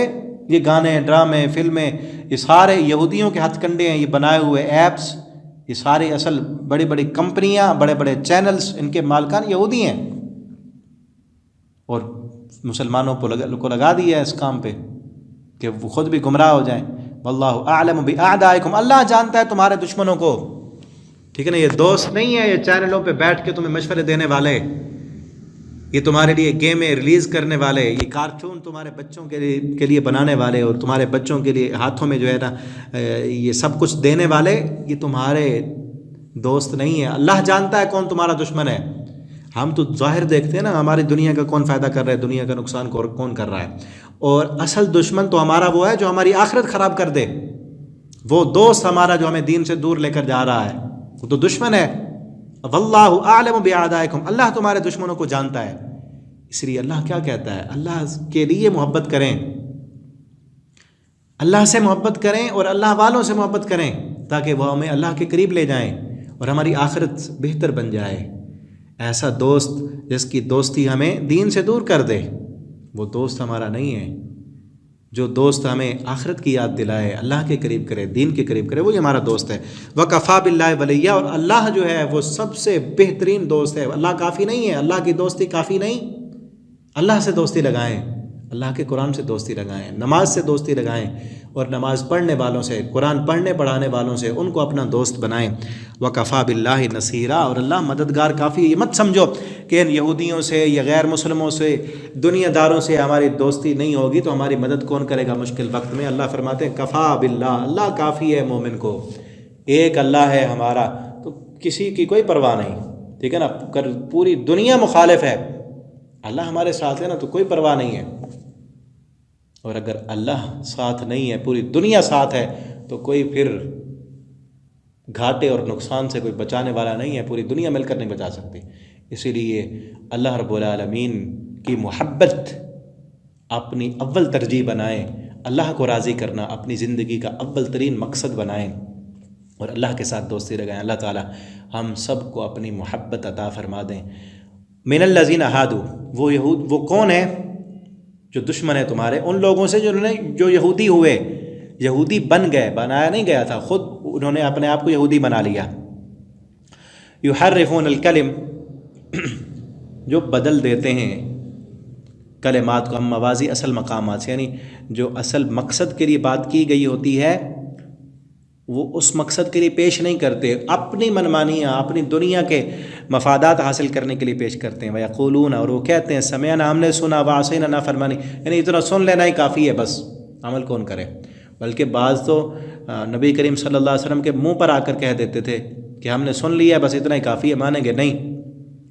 یہ گانے، ڈرامے، فلمیں، یہ سارے یہودیوں کے ہتھ کنڈے ہیں، یہ بنائے ہوئے ایپس، یہ سارے اصل بڑی بڑی کمپنیاں، بڑے بڑے چینلز، ان کے مالکان یہودی ہیں، اور مسلمانوں کو لگا دیا ہے اس کام پہ کہ وہ خود بھی گمراہ ہو جائیں. واللہ اعلم باعدائکم، اللہ جانتا ہے تمہارے دشمنوں کو. ٹھیک ہے نا، یہ دوست نہیں ہے یہ چینلوں پہ بیٹھ کے تمہیں مشورے دینے والے، یہ تمہارے لیے گیمیں ریلیز کرنے والے، یہ کارٹون تمہارے بچوں کے لیے بنانے والے، اور تمہارے بچوں کے لیے ہاتھوں میں جو ہے نا یہ سب کچھ دینے والے، یہ تمہارے دوست نہیں ہیں. اللہ جانتا ہے کون تمہارا دشمن ہے. ہم تو ظاہر دیکھتے ہیں نا، ہماری دنیا کا کون فائدہ کر رہا ہے، دنیا کا نقصان کون کر رہا ہے. اور اصل دشمن تو ہمارا وہ ہے جو ہماری آخرت خراب کر دے. وہ دوست ہمارا جو ہمیں دین سے دور لے کر جا رہا ہے، وہ تو دشمن ہے. واللہ اعلم باعدائکم، اللہ تمہارے دشمنوں کو جانتا ہے. اس لیے اللہ کیا کہتا ہے، اللہ کے لیے محبت کریں، اللہ سے محبت کریں اور اللہ والوں سے محبت کریں، تاکہ وہ ہمیں اللہ کے قریب لے جائیں اور ہماری آخرت بہتر بن جائے. ایسا دوست جس کی دوستی ہمیں دین سے دور کر دے، وہ دوست ہمارا نہیں ہے. جو دوست ہمیں آخرت کی یاد دلائے، اللہ کے قریب کرے، دین کے قریب کرے، وہی ہمارا دوست ہے. وَكَفَى بِاللَّهِ وَلِيًّا، اور اللہ جو ہے وہ سب سے بہترین دوست ہے. اللہ کافی نہیں ہے، اللہ کی دوستی کافی نہیں. اللہ سے دوستی لگائیں، اللہ کے قرآن سے دوستی لگائیں، نماز سے دوستی لگائیں، اور نماز پڑھنے والوں سے، قرآن پڑھنے پڑھانے والوں سے ان کو اپنا دوست بنائیں۔ وَكَفَى بِاللَّهِ نَصِيرًا، اور اللہ مددگار کافی۔ یہ مت سمجھو کہ ان یہودیوں سے یا غیر مسلموں سے، دنیا داروں سے ہماری دوستی نہیں ہوگی تو ہماری مدد کون کرے گا مشکل وقت میں۔ اللہ فرماتے ہیں کفا باللہ، اللہ کافی ہے مومن کو، ایک اللہ ہے ہمارا، تو کسی کی کوئی پرواہ نہیں، ٹھیک ہے نا۔ پوری دنیا مخالف ہے، اللہ ہمارے ساتھ ہے نا، تو کوئی پرواہ نہیں ہے۔ اور اگر اللہ ساتھ نہیں ہے، پوری دنیا ساتھ ہے، تو کوئی پھر گھاٹے اور نقصان سے کوئی بچانے والا نہیں ہے، پوری دنیا مل کر نہیں بچا سکتی۔ اسی لیے اللہ رب العالمین کی محبت اپنی اول ترجیح بنائیں، اللہ کو راضی کرنا اپنی زندگی کا اول ترین مقصد بنائیں، اور اللہ کے ساتھ دوستی لگائیں۔ اللہ تعالی ہم سب کو اپنی محبت عطا فرما دیں۔ من الذین ہادوا، وہ یہود، وہ کون ہے جو دشمن ہے تمہارے؟ ان لوگوں سے جو یہودی ہوئے، یہودی بن گئے، بنایا نہیں گیا تھا، خود انہوں نے اپنے آپ کو یہودی بنا لیا۔ یحرفون الکلم، جو بدل دیتے ہیں کلمات کو، ہم موازی اصل مقامات سے، یعنی جو اصل مقصد کے لیے بات کی گئی ہوتی ہے وہ اس مقصد کے لیے پیش نہیں کرتے، اپنی منمانیاں، اپنی دنیا کے مفادات حاصل کرنے کے لیے پیش کرتے ہیں۔ وَيَقُولُونَ، اور وہ کہتے ہیں سمعنا، ہم نے سنا، وَعَصَيْنَا، نافرمانی، یعنی اتنا سن لینا ہی کافی ہے، بس عمل کون کرے۔ بلکہ بعض تو نبی کریم صلی اللہ علیہ وسلم کے منہ پر آ کر کہہ دیتے تھے کہ ہم نے سن لیا، بس اتنا ہی کافی ہے، مانیں گے نہیں۔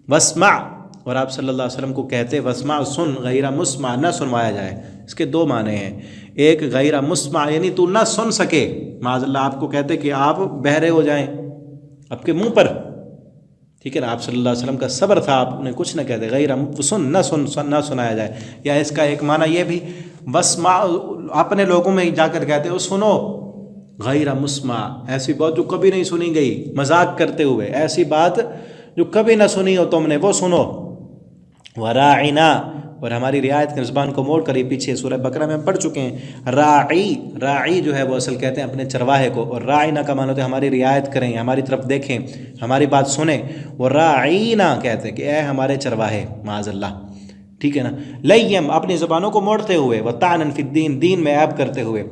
وَاسْمَعْ، اور آپ صلی اللہ علیہ وسلم کو کہتے وَاسْمَعْ، سن، غیر مسمع، نہ سنوایا جائے۔ اس کے دو معنی ہیں، ایک غیر مسمع یعنی تو نہ سن سکے، معاذ اللہ آپ کو کہتے کہ آپ بہرے ہو جائیں آپ کے منہ پر، ٹھیک ہے نا، آپ صلی اللہ علیہ وسلم کا صبر تھا، آپ نے کچھ نہ کہتے، غیر سن، نہ سنایا جائے۔ یا اس کا ایک معنی یہ بھی وَاسْمَعْ، اپنے لوگوں میں جا کر کہتے وہ سنو، غیر مسمع، ایسی بات جو کبھی نہیں سنی گئی، مذاق کرتے ہوئے، ایسی بات جو کبھی نہ سنی ہو تم نے، وہ سنو۔ وَرَاعِنَا، اور ہماری رعایت کی زبان کو موڑ کر، یہ پیچھے سورہ بقرہ میں ہم پڑھ چکے ہیں، راعی جو ہے وہ اصل کہتے ہیں اپنے چرواہے کو، اور راعینا کا معنی ہوتا ہے ہماری رعایت کریں، ہماری طرف دیکھیں، ہماری بات سنیں۔ وہ راعینا کہتے ہیں کہ اے ہمارے چرواہے، معاذ اللہ، ٹھیک ہے نا۔ لیم، اپنی زبانوں کو موڑتے ہوئے، وطعنا فی الدین، دین میں عیب کرتے ہوئے۔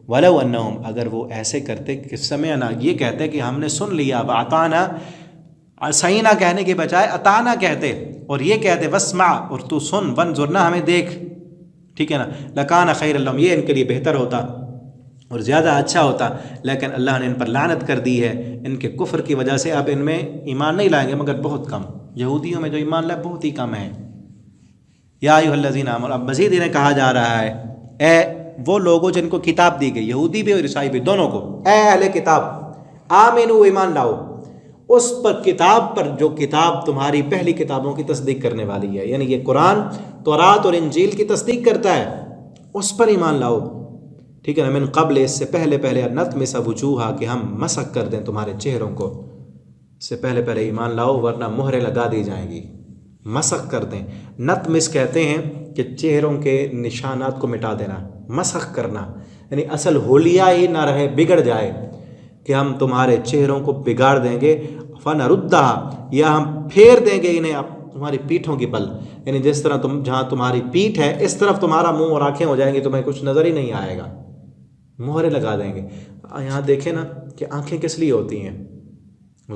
ولو انہم، اگر وہ ایسے کرتے کہ سمعنا، یہ کہتے کہ ہم نے سن لیا، واطعنا، سینا کہنے کے بجائے اطانا کہتے، اور یہ کہتے واسمع، اور تو سن، وانظرنا، ہمیں دیکھ، ٹھیک ہے نا، لکان خیر لہم، یہ ان کے لیے بہتر ہوتا اور زیادہ اچھا ہوتا، لیکن اللہ نے ان پر لعنت کر دی ہے ان کے کفر کی وجہ سے۔ اب ان میں ایمان نہیں لائیں گے مگر بہت کم، یہودیوں میں جو ایمان لائے بہت ہی کم ہے۔ یا ایھا الذین آمنوا، اب مزید انہیں کہا جا رہا ہے، اے وہ لوگوں جن کو کتاب دی گئی، یہودی بھی اور عیسائی بھی، دونوں کو، اے اہل کتاب، آمنو، ایمان لاؤ، اس پر کتاب پر جو کتاب تمہاری پہلی کتابوں کی تصدیق کرنے والی ہے، یعنی یہ قرآن، تورات اور انجیل کی تصدیق کرتا ہے، اس پر ایمان لاؤ، ٹھیک ہے نا۔ من قبل، اس سے پہلے نطمس وجوہا، کہ ہم مسخ کر دیں تمہارے چہروں کو، اس سے پہلے ایمان لاؤ ورنہ مہریں لگا دی جائیں گی، مسخ کر دیں۔ نطمس کہتے ہیں کہ چہروں کے نشانات کو مٹا دینا، مسخ کرنا، یعنی اصل حلیہ ہی نہ رہے، بگڑ جائے، کہ ہم تمہارے چہروں کو بگاڑ دیں گے، فَنَرُدَّهَا، یا ہم پھیر دیں گے انہیں تمہاری پیٹھوں کی بل، یعنی جس طرح جہاں تمہاری پیٹھ ہے اس طرف تمہارا منہ اور آنکھیں ہو جائیں گی، تمہیں کچھ نظر ہی نہیں آئے گا، مہرے لگا دیں گے۔ یہاں دیکھیں نا کہ آنکھیں کس لیے ہوتی ہیں،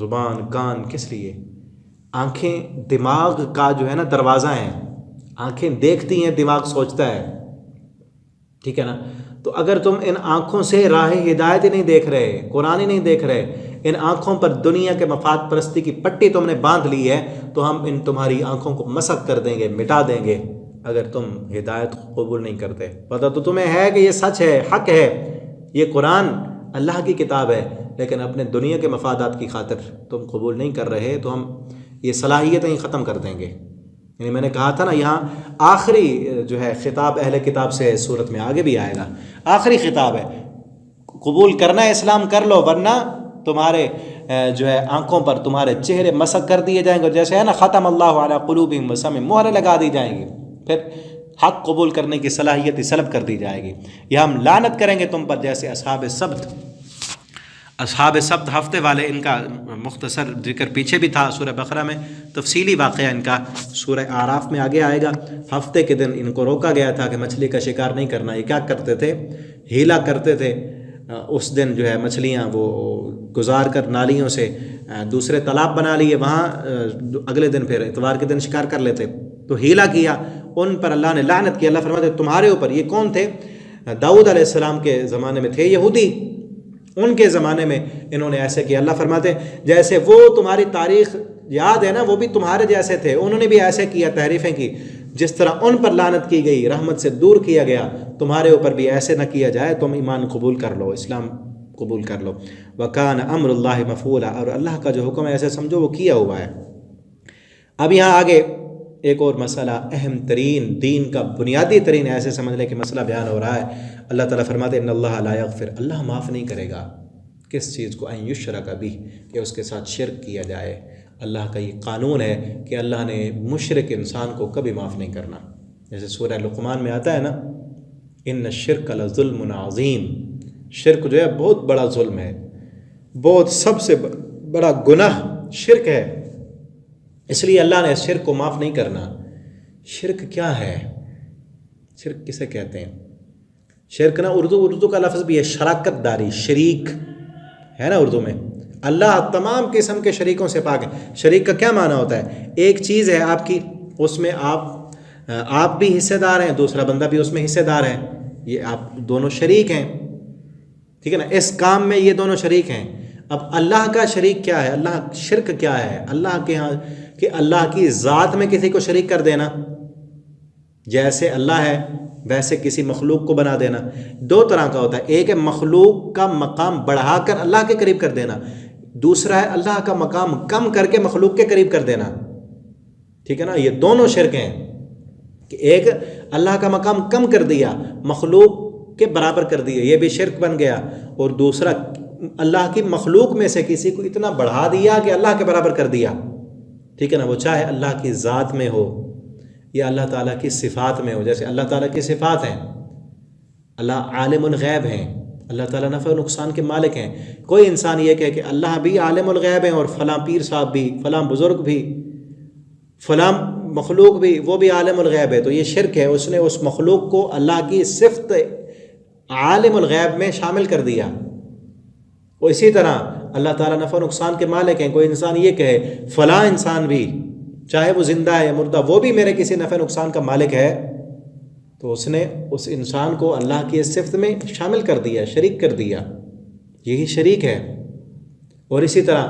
زبان، کان کس لیے؟ آنکھیں دماغ کا جو ہے نا دروازہ ہیں، آنکھیں دیکھتی ہیں، دماغ سوچتا ہے، ٹھیک ہے نا۔ تو اگر تم ان آنکھوں سے راہ ہدایت ہی نہیں دیکھ رہے، قرآن ہی نہیں دیکھ رہے، ان آنکھوں پر دنیا کے مفاد پرستی کی پٹی تم نے باندھ لی ہے، تو ہم ان تمہاری آنکھوں کو مسخ کر دیں گے، مٹا دیں گے، اگر تم ہدایت قبول نہیں کرتے۔ پتہ تو تمہیں ہے کہ یہ سچ ہے، حق ہے، یہ قرآن اللہ کی کتاب ہے، لیکن اپنے دنیا کے مفادات کی خاطر تم قبول نہیں کر رہے، تو ہم یہ صلاحیتیں ختم کر دیں گے۔ یعنی میں نے کہا تھا نا، یہاں آخری جو ہے خطاب اہل کتاب سے ہے، صورت میں آگے بھی آئے گا، آخری خطاب ہے، قبول کرنا ہے اسلام کر لو، ورنہ تمہارے جو ہے آنکھوں پر تمہارے چہرے مسخ کر دیے جائیں گے، جیسے ہے نا ختم اللہ علی قلوبہم وسمعہم، مہریں لگا دی جائیں گی، پھر حق قبول کرنے کی صلاحیت سلب کر دی جائے گی، یا ہم لعنت کریں گے تم پر جیسے اصحاب سبت۔ اصحاب سبت ہفتے والے، ان کا مختصر ذکر پیچھے بھی تھا سورہ بقرہ میں، تفصیلی واقعہ ان کا سورہ اعراف میں آگے آئے گا۔ ہفتے کے دن ان کو روکا گیا تھا کہ مچھلی کا شکار نہیں کرنا۔ یہ کیا کرتے تھے؟ ہیلا کرتے تھے۔ اس دن جو ہے مچھلیاں وہ گزار کر نالیوں سے دوسرے تالاب بنا لیے، وہاں اگلے دن پھر اتوار کے دن شکار کر لیتے۔ تو ہیلا کیا، ان پر اللہ نے لعنت کی۔ اللہ فرماتے تمہارے اوپر۔ یہ کون تھے؟ داؤد علیہ السلام کے زمانے میں تھے یہودی، ان کے زمانے میں انہوں نے ایسے کیا۔ اللہ فرماتے جیسے وہ تمہاری تاریخ یاد ہے نا، وہ بھی تمہارے جیسے تھے، انہوں نے بھی ایسے کیا، تحریفیں کی۔ جس طرح ان پر لعنت کی گئی، رحمت سے دور کیا گیا، تمہارے اوپر بھی ایسے نہ کیا جائے۔ تم ایمان قبول کر لو، اسلام قبول کر لو۔ وَكَانَ أَمْرُ اللَّهِ مَفْعُولًا، اور اللہ کا جو حکم ہے ایسے سمجھو وہ کیا ہوا ہے۔ اب یہاں آگے ایک اور مسئلہ، اہم ترین، دین کا بنیادی ترین ایسے سمجھ لیں کہ مسئلہ بیان ہو رہا ہے۔ اللہ تعالیٰ فرماتے ہیں ان اللہ لا یغفر، اللہ معاف نہیں کرے گا کس چیز کو؟ ان یشرک بہ، کہ اس کے ساتھ شرک کیا جائے۔ اللہ کا یہ قانون ہے کہ اللہ نے مشرک انسان کو کبھی معاف نہیں کرنا۔ جیسے سورہ لقمان میں آتا ہے نا، ان الشرک لظلم عظیم، شرک جو ہے بہت بڑا ظلم ہے، بہت سب سے بڑا گناہ شرک ہے، اس لیے اللہ نے شرک کو معاف نہیں کرنا۔ شرک کیا ہے؟ شرک کسے کہتے ہیں؟ شرک نا اردو کا لفظ بھی ہے شراکت داری، شریک ہے نا اردو میں۔ اللہ تمام قسم کے شریکوں سے پاک ہے۔ شریک کا کیا معنی ہوتا ہے؟ ایک چیز ہے آپ کی، اس میں آپ بھی حصے دار ہیں، دوسرا بندہ بھی اس میں حصے دار ہے، یہ آپ دونوں شریک ہیں، ٹھیک ہے نا، اس کام میں یہ دونوں شریک ہیں۔ اب اللہ کا شریک کیا ہے؟ اللہ شرک کیا ہے اللہ کے ہاں؟ کہ اللہ کی ذات میں کسی کو شریک کر دینا، جیسے اللہ ہے ویسے کسی مخلوق کو بنا دینا۔ دو طرح کا ہوتا ہے، ایک ہے مخلوق کا مقام بڑھا کر اللہ کے قریب کر دینا، دوسرا ہے اللہ کا مقام کم کر کے مخلوق کے قریب کر دینا، ٹھیک ہے نا۔ یہ دونوں شرک ہیں کہ ایک اللہ کا مقام کم کر دیا، مخلوق کے برابر کر دیا، یہ بھی شرک بن گیا، اور دوسرا اللہ کی مخلوق میں سے کسی کو اتنا بڑھا دیا کہ اللہ کے برابر کر دیا، ٹھیک ہے نا۔ وہ چاہے اللہ کی ذات میں ہو یا اللہ تعالیٰ کی صفات میں ہو۔ جیسے اللہ تعالیٰ کی صفات ہیں، اللہ عالم الغیب ہیں، اللہ تعالیٰ نفع و نقصان کے مالک ہیں۔ کوئی انسان یہ کہے کہ اللہ بھی عالم الغیب ہیں اور فلاں پیر صاحب بھی، فلاں بزرگ بھی، فلاں مخلوق بھی، وہ بھی عالم الغیب ہے، تو یہ شرک ہے۔ اس نے اس مخلوق کو اللہ کی صفت عالم الغیب میں شامل کر دیا۔ اور اسی طرح اللہ تعالیٰ نفع و نقصان کے مالک ہیں۔ کوئی انسان یہ کہے فلاں انسان بھی، چاہے وہ زندہ ہے یا مردہ، وہ بھی میرے کسی نفع نقصان کا مالک ہے، تو اس نے اس انسان کو اللہ کی صفت میں شامل کر دیا، شریک کر دیا، یہی شریک ہے۔ اور اسی طرح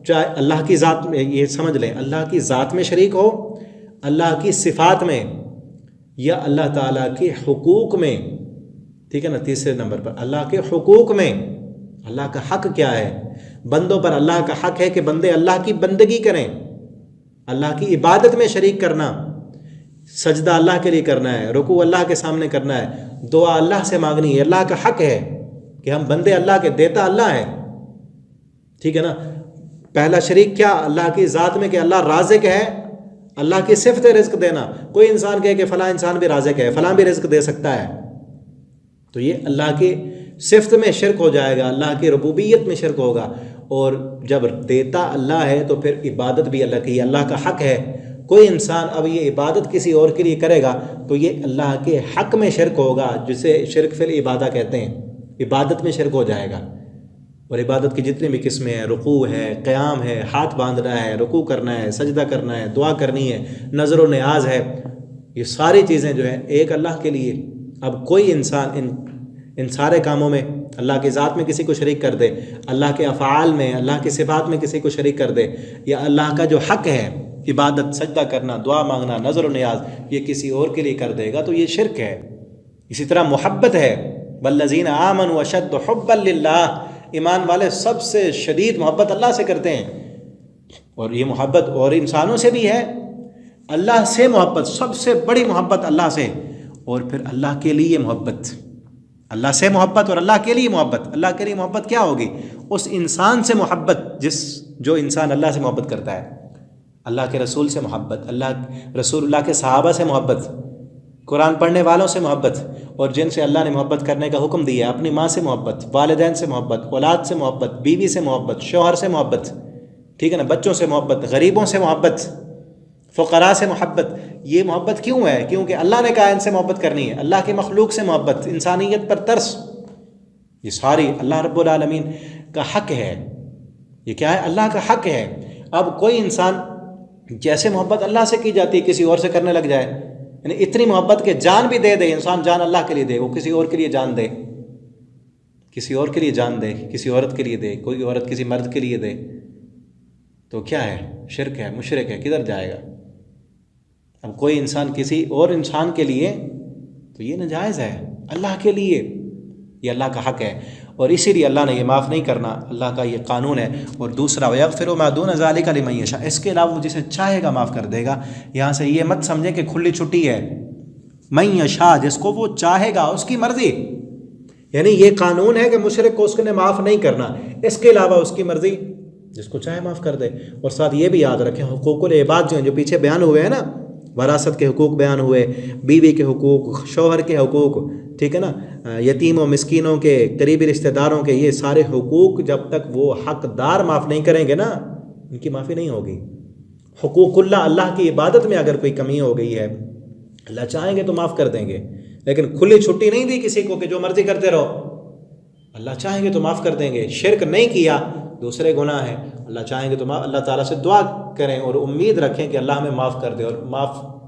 چاہے اللہ کی ذات میں، یہ سمجھ لیں، اللہ کی ذات میں شریک ہو، اللہ کی صفات میں، یا اللہ تعالیٰ کے حقوق میں، ٹھیک ہے نا۔ تیسرے نمبر پر اللہ کے حقوق میں، اللہ کا حق کیا ہے؟ بندوں پر اللہ کا حق ہے کہ بندے اللہ کی بندگی کریں، اللہ کی عبادت میں شریک کرنا، سجدہ اللہ کے لیے کرنا ہے، رکوع اللہ کے سامنے کرنا ہے، دعا اللہ سے مانگنی ہے، اللہ کا حق ہے کہ ہم بندے اللہ کے، دیتا اللہ ہے، ٹھیک ہے نا۔ پہلا شریک کیا؟ اللہ کی ذات میں کہ اللہ رازق ہے، اللہ کی صفت رزق دینا۔ کوئی انسان کہے کہ فلاں انسان بھی رازق ہے، فلاں بھی رزق دے سکتا ہے، تو یہ اللہ کی صفت میں شرک ہو جائے گا، اللہ کی ربوبیت میں شرک ہوگا۔ اور جب دیتا اللہ ہے تو پھر عبادت بھی اللہ کی، اللہ کا حق ہے۔ کوئی انسان اب یہ عبادت کسی اور کے لیے کرے گا تو یہ اللہ کے حق میں شرک ہوگا، جسے شرک فی العبادہ کہتے ہیں، عبادت میں شرک ہو جائے گا۔ اور عبادت کی جتنی بھی قسمیں ہیں، رکوع ہے، قیام ہے، ہاتھ باندھنا ہے، رکوع کرنا ہے، سجدہ کرنا ہے، دعا کرنی ہے، نظر و نیاز ہے، یہ ساری چیزیں جو ہیں ایک اللہ کے لیے۔ اب کوئی انسان ان سارے کاموں میں اللہ کی ذات میں کسی کو شریک کر دے، اللہ کے افعال میں، اللہ کی صفات میں کسی کو شریک کر دے، یا اللہ کا جو حق ہے عبادت، سجدہ کرنا، دعا مانگنا، نظر و نیاز، یہ کسی اور کے لیے کر دے گا تو یہ شرک ہے۔ اسی طرح محبت ہے، والذین آمنوا اشد حبا للہ، ایمان والے سب سے شدید محبت اللہ سے کرتے ہیں، اور یہ محبت اور انسانوں سے بھی ہے۔ اللہ سے محبت، سب سے بڑی محبت اللہ سے، اور پھر اللہ کے لیے محبت، اللہ سے محبت اور اللہ کے لیے محبت۔ اللہ کے لیے محبت کیا ہوگی؟ اس انسان سے محبت جو انسان اللہ سے محبت کرتا ہے، اللہ کے رسول سے محبت، اللہ رسول اللہ کے صحابہ سے محبت، قرآن پڑھنے والوں سے محبت، اور جن سے اللہ نے محبت کرنے کا حکم دیا ہے، اپنی ماں سے محبت، والدین سے محبت، اولاد سے محبت، بیوی سے محبت، شوہر سے محبت، ٹھیک ہے نا، بچوں سے محبت، غریبوں سے محبت، فقراء سے محبت. یہ محبت کیوں ہے؟ کیونکہ اللہ نے کہا ان سے محبت کرنی ہے. اللہ کی مخلوق سے محبت، انسانیت پر ترس، یہ ساری اللہ رب العالمین کا حق ہے. یہ کیا ہے؟ اللہ کا حق ہے. اب کوئی انسان جیسے محبت اللہ سے کی جاتی ہے کسی اور سے کرنے لگ جائے، یعنی اتنی محبت کہ جان بھی دے انسان، جان اللہ کے لیے دے، وہ کسی اور کے لیے جان دے، کسی اور کے لیے جان دے، کسی عورت کے لیے دے، کوئی عورت کسی مرد کے لیے دے، تو کیا ہے؟ شرک ہے، مشرک ہے، کدھر جائے گا؟ اب کوئی انسان کسی اور انسان کے لیے، تو یہ ناجائز ہے. اللہ کے لیے یہ اللہ کا حق ہے، اور اسی لیے اللہ نے یہ معاف نہیں کرنا، اللہ کا یہ قانون ہے. اور دوسرا وَيَغْفِرُ مَا دُونَ ذَلِكَ لِمَن يَشَاءُ، اس کے علاوہ وہ جسے چاہے گا معاف کر دے گا. یہاں سے یہ مت سمجھیں کہ کھلی چھٹی ہے، من یشاء، جس کو وہ چاہے گا، اس کی مرضی. یعنی یہ قانون ہے کہ مشرک کو اس نے معاف نہیں کرنا، اس کے علاوہ اس کی مرضی، جس کو چاہے معاف کر دے. اور ساتھ یہ بھی یاد رکھیں، حقوق العباد جو ہیں، جو پیچھے بیان ہوئے ہیں نا، وراثت کے حقوق بیان ہوئے، بیوی کے حقوق، شوہر کے حقوق، ٹھیک ہے نا، یتیم و مسکینوں کے، قریبی رشتہ داروں کے، یہ سارے حقوق جب تک وہ حقدار معاف نہیں کریں گے نا، ان کی معافی نہیں ہوگی. حقوق اللہ کی عبادت میں اگر کوئی کمی ہو گئی ہے، اللہ چاہیں گے تو معاف کر دیں گے، لیکن کھلی چھٹی نہیں دی کسی کو کہ جو مرضی کرتے رہو. اللہ چاہیں گے تو معاف کر دیں گے. شرک نہیں کیا، دوسرے گناہ ہیں، اللہ چاہیں گے تو اللہ تعالیٰ سے دعا کریں اور امید رکھیں کہ اللہ ہمیں معاف کر دے. اور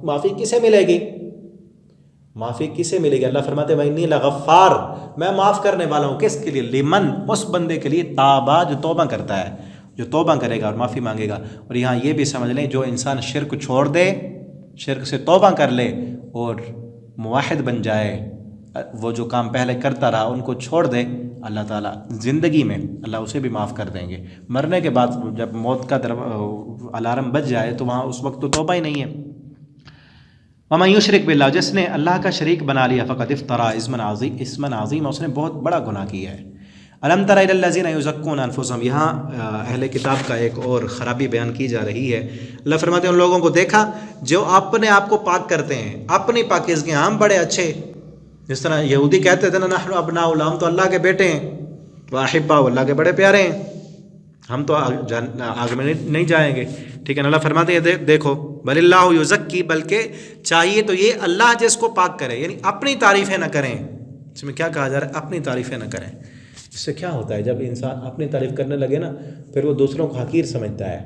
معافی کسے ملے گی؟ معافی کسے ملے گی؟ اللہ فرماتے ہیں وَإِنِّي لَغَفَّارٌ، میں معاف کرنے والا ہوں. کس کے لیے؟ لمن، اس بندے کے لیے، تابا، جو توبہ کرتا ہے، جو توبہ کرے گا اور معافی مانگے گا. اور یہاں یہ بھی سمجھ لیں، جو انسان شرک چھوڑ دے، شرک سے توبہ کر لے اور موحد بن جائے، وہ جو کام پہلے کرتا رہا ان کو چھوڑ دے، اللہ تعالیٰ زندگی میں اللہ اسے بھی معاف کر دیں گے. مرنے کے بعد جب موت کا الارم بج جائے تو وہاں اس وقت تو توبہ ہی نہیں ہے. وَمَن يُشْرِكْ بِاللَّهِ، جس نے اللہ کا شریک بنا لیا، فقد افترا اسما عظیما، اس نے بہت بڑا گناہ کیا ہے. الم تر الی الذین یزکون انفسهم، یہاں اہل کتاب کا ایک اور خرابی بیان کی جا رہی ہے. اللہ فرماتے ہیں ان لوگوں کو دیکھا جو اپنے آپ کو پاک کرتے ہیں، اپنی پاکیزگی، ہم بڑے اچھے. جس طرح یہودی کہتے تھے نا، نحن ابناء اللہ، ہم تو اللہ کے بیٹے ہیں، واحباء، اللہ کے بڑے پیارے ہیں، ہم تو آگ میں نہیں جائیں گے. ٹھیک ہے نا. اللہ فرماتے ہیں دیکھو، بل اللہ یزکی، بلکہ چاہیے تو یہ اللہ جس کو پاک کرے، یعنی اپنی تعریفیں نہ کریں. اس میں کیا کہا جا رہا ہے؟ اپنی تعریفیں نہ کریں. اس سے کیا ہوتا ہے؟ جب انسان اپنی تعریف کرنے لگے نا، پھر وہ دوسروں کو حقیر سمجھتا ہے.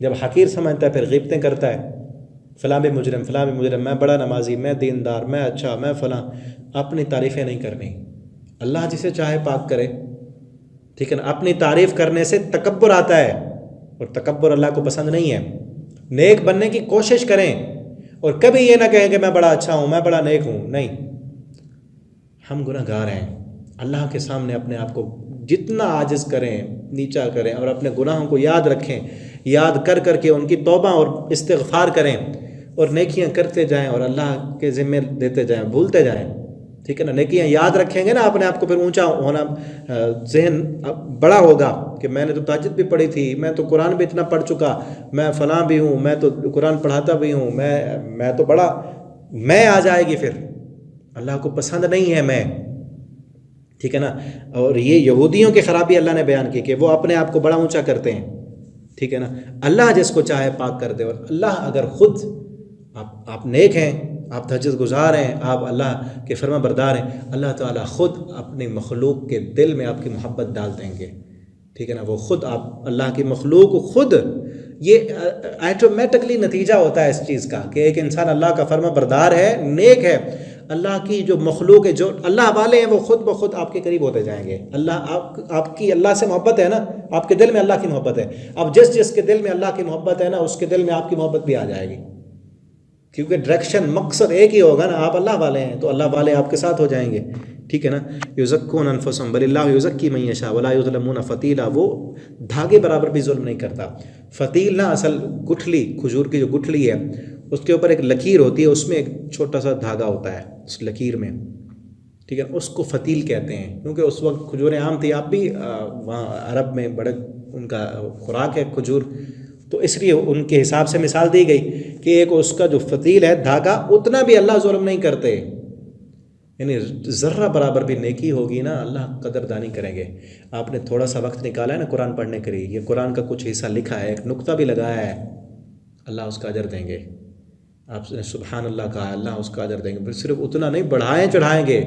جب حقیر سمجھتا ہے پھر غیبتیں کرتا ہے، فلاں بھی مجرم، فلاں بھی مجرم، میں بڑا نمازی، میں دیندار، میں اچھا، میں فلاں. اپنی تعریفیں نہیں کرنی. اللہ جسے چاہے پاک کرے، ٹھیک ہے نا. اپنی تعریف کرنے سے تکبر آتا ہے، اور تکبر اللہ کو پسند نہیں ہے. نیک بننے کی کوشش کریں، اور کبھی یہ نہ کہیں کہ میں بڑا اچھا ہوں، میں بڑا نیک ہوں. نہیں، ہم گناہ گار ہیں. اللہ کے سامنے اپنے آپ کو جتنا عاجز کریں، نیچا کریں، اور اپنے گناہوں کو یاد رکھیں، یاد کر کر کے ان کی توبہ اور استغفار کریں، اور نیکیاں کرتے جائیں، اور اللہ کے ذمے دیتے جائیں، بھولتے جائیں. ٹھیک ہے نا. نیکیاں یاد رکھیں گے نا، اپنے آپ کو پھر اونچا ہونا، ذہن بڑا ہوگا کہ میں نے تو تہجد بھی پڑھی تھی، میں تو قرآن بھی اتنا پڑھ چکا، میں فلاں بھی ہوں، میں تو قرآن پڑھاتا بھی ہوں، میں تو بڑا، میں آ جائے گی. پھر اللہ کو پسند نہیں ہے میں. ٹھیک ہے نا. اور یہ یہودیوں کی خرابی اللہ نے بیان کی کہ وہ اپنے آپ کو بڑا اونچا کرتے ہیں. ٹھیک ہے نا. اللہ جس کو چاہے پاک کر دے. اور اللہ اگر خود آپ نیک ہیں، آپ تہجد گزار ہیں، آپ اللہ کے فرما بردار ہیں، اللہ تعالیٰ خود اپنی مخلوق کے دل میں آپ کی محبت ڈال دیں گے. ٹھیک ہے نا. وہ خود، آپ اللہ کی مخلوق خود، یہ آٹومیٹکلی نتیجہ ہوتا ہے اس چیز کا کہ ایک انسان اللہ کا فرما بردار ہے، نیک ہے، اللہ کی جو مخلوق ہے، جو اللہ والے ہیں، وہ خود بخود آپ کے قریب ہوتے جائیں گے. اللہ آپ کی اللہ سے محبت ہے نا، آپ کے دل میں اللہ کی محبت ہے. اب جس کے دل میں اللہ کی محبت ہے نا، اس کے دل میں آپ کی محبت بھی آ جائے گی، کیونکہ ڈائریکشن، مقصد ایک ہی ہوگا نا. آپ اللہ والے ہیں تو اللہ والے آپ کے ساتھ ہو جائیں گے. ٹھیک ہے نا. یزکون انفسهم بل اللہ یزکی من یشاء ولا یظلمون فتیلا، وہ دھاگے برابر بھی ظلم نہیں کرتا. فتیل نا، اصل گٹھلی، کھجور کی جو گٹھلی ہے، اس کے اوپر ایک لکیر ہوتی ہے، اس میں ایک چھوٹا سا دھاگا ہوتا ہے اس لکیر میں. ٹھیک ہے. اس کو فتیل کہتے ہیں، کیونکہ اس وقت کھجوریں عام تھی. آپ بھی وہاں عرب میں بڑے ان کا خوراک ہے کھجور، تو اس لیے ان کے حساب سے مثال دی گئی کہ ایک اس کا جو فتیل ہے دھاگا، اتنا بھی اللہ ظلم نہیں کرتے، یعنی ذرہ برابر بھی نیکی ہوگی نا اللہ قدردانی کریں گے۔ آپ نے تھوڑا سا وقت نکالا ہے نا قرآن پڑھنے کے لیے، یہ قرآن کا کچھ حصہ لکھا ہے، ایک نقطہ بھی لگایا ہے، اللہ اس کا اجر دیں گے۔ آپ نے سبحان اللہ کہا، اللہ اس کا اجر دیں گے۔ پھر صرف اتنا نہیں، بڑھائیں چڑھائیں گے،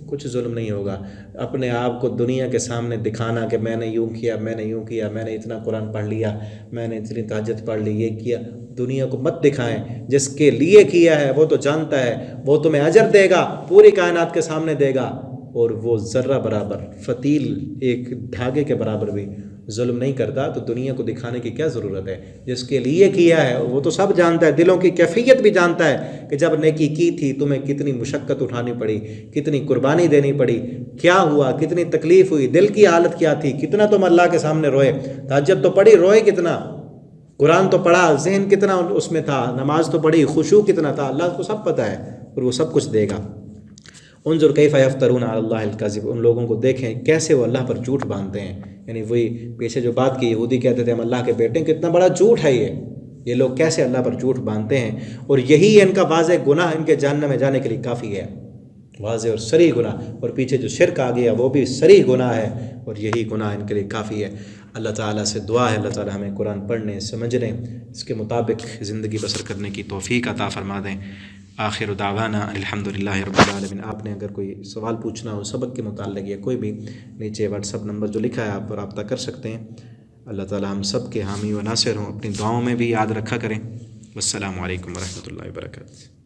کچھ ظلم نہیں ہوگا۔ اپنے آپ کو دنیا کے سامنے دکھانا کہ میں نے یوں کیا، میں نے یوں کیا، میں نے اتنا قرآن پڑھ لیا، میں نے اتنی تہجد پڑھ لی، یہ کیا، دنیا کو مت دکھائیں۔ جس کے لیے کیا ہے وہ تو جانتا ہے، وہ تمہیں اجر دے گا، پوری کائنات کے سامنے دے گا، اور وہ ذرہ برابر، فتیل ایک دھاگے کے برابر بھی ظلم نہیں کرتا، تو دنیا کو دکھانے کی کیا ضرورت ہے؟ جس کے لیے کیا ہے وہ تو سب جانتا ہے، دلوں کی کیفیت بھی جانتا ہے کہ جب نیکی کی تھی تمہیں کتنی مشقت اٹھانی پڑی، کتنی قربانی دینی پڑی، کیا ہوا، کتنی تکلیف ہوئی، دل کی حالت کیا تھی، کتنا تم اللہ کے سامنے روئے، تہجد تو پڑھی، روئے کتنا، قرآن تو پڑھا، ذہن کتنا اس میں تھا، نماز تو پڑھی، خشوع کتنا تھا، اللہ کو سب پتہ ہے، اور وہ سب کچھ دے گا۔ انظر کیف یفترون علی اللہ الکذب، ان لوگوں کو دیکھیں کیسے وہ اللہ پر جھوٹ باندھتے ہیں، یعنی وہی پیچھے جو بات کی، یہودی کہتے تھے ہم اللہ کے بیٹے ہیں، کتنا بڑا جھوٹ ہے یہ لوگ کیسے اللہ پر جھوٹ باندھتے ہیں، اور یہی ان کا واضح گناہ ان کے جہنم میں جانے کے لیے کافی ہے، واضح اور صریح گناہ، اور پیچھے جو شرک آ گیا وہ بھی صریح گناہ ہے، اور یہی گناہ ان کے لیے کافی ہے۔ اللہ تعالیٰ سے دعا ہے اللہ تعالیٰ ہمیں قرآن پڑھنے، سمجھنے، اس کے مطابق زندگی بسر کرنے کی توفیق عطا فرما دیں۔ آخر دعوانا الحمدللہ رب العالمین۔ آپ نے اگر کوئی سوال پوچھنا ہو سبق کے متعلق یا کوئی بھی، نیچے واٹس ایپ نمبر جو لکھا ہے آپ پر رابطہ کر سکتے ہیں۔ اللہ تعالیٰ ہم سب کے حامی و ناصر ہوں، اپنی دعاؤں میں بھی یاد رکھا کریں۔ والسلام علیکم ورحمۃ اللہ وبرکاتہ۔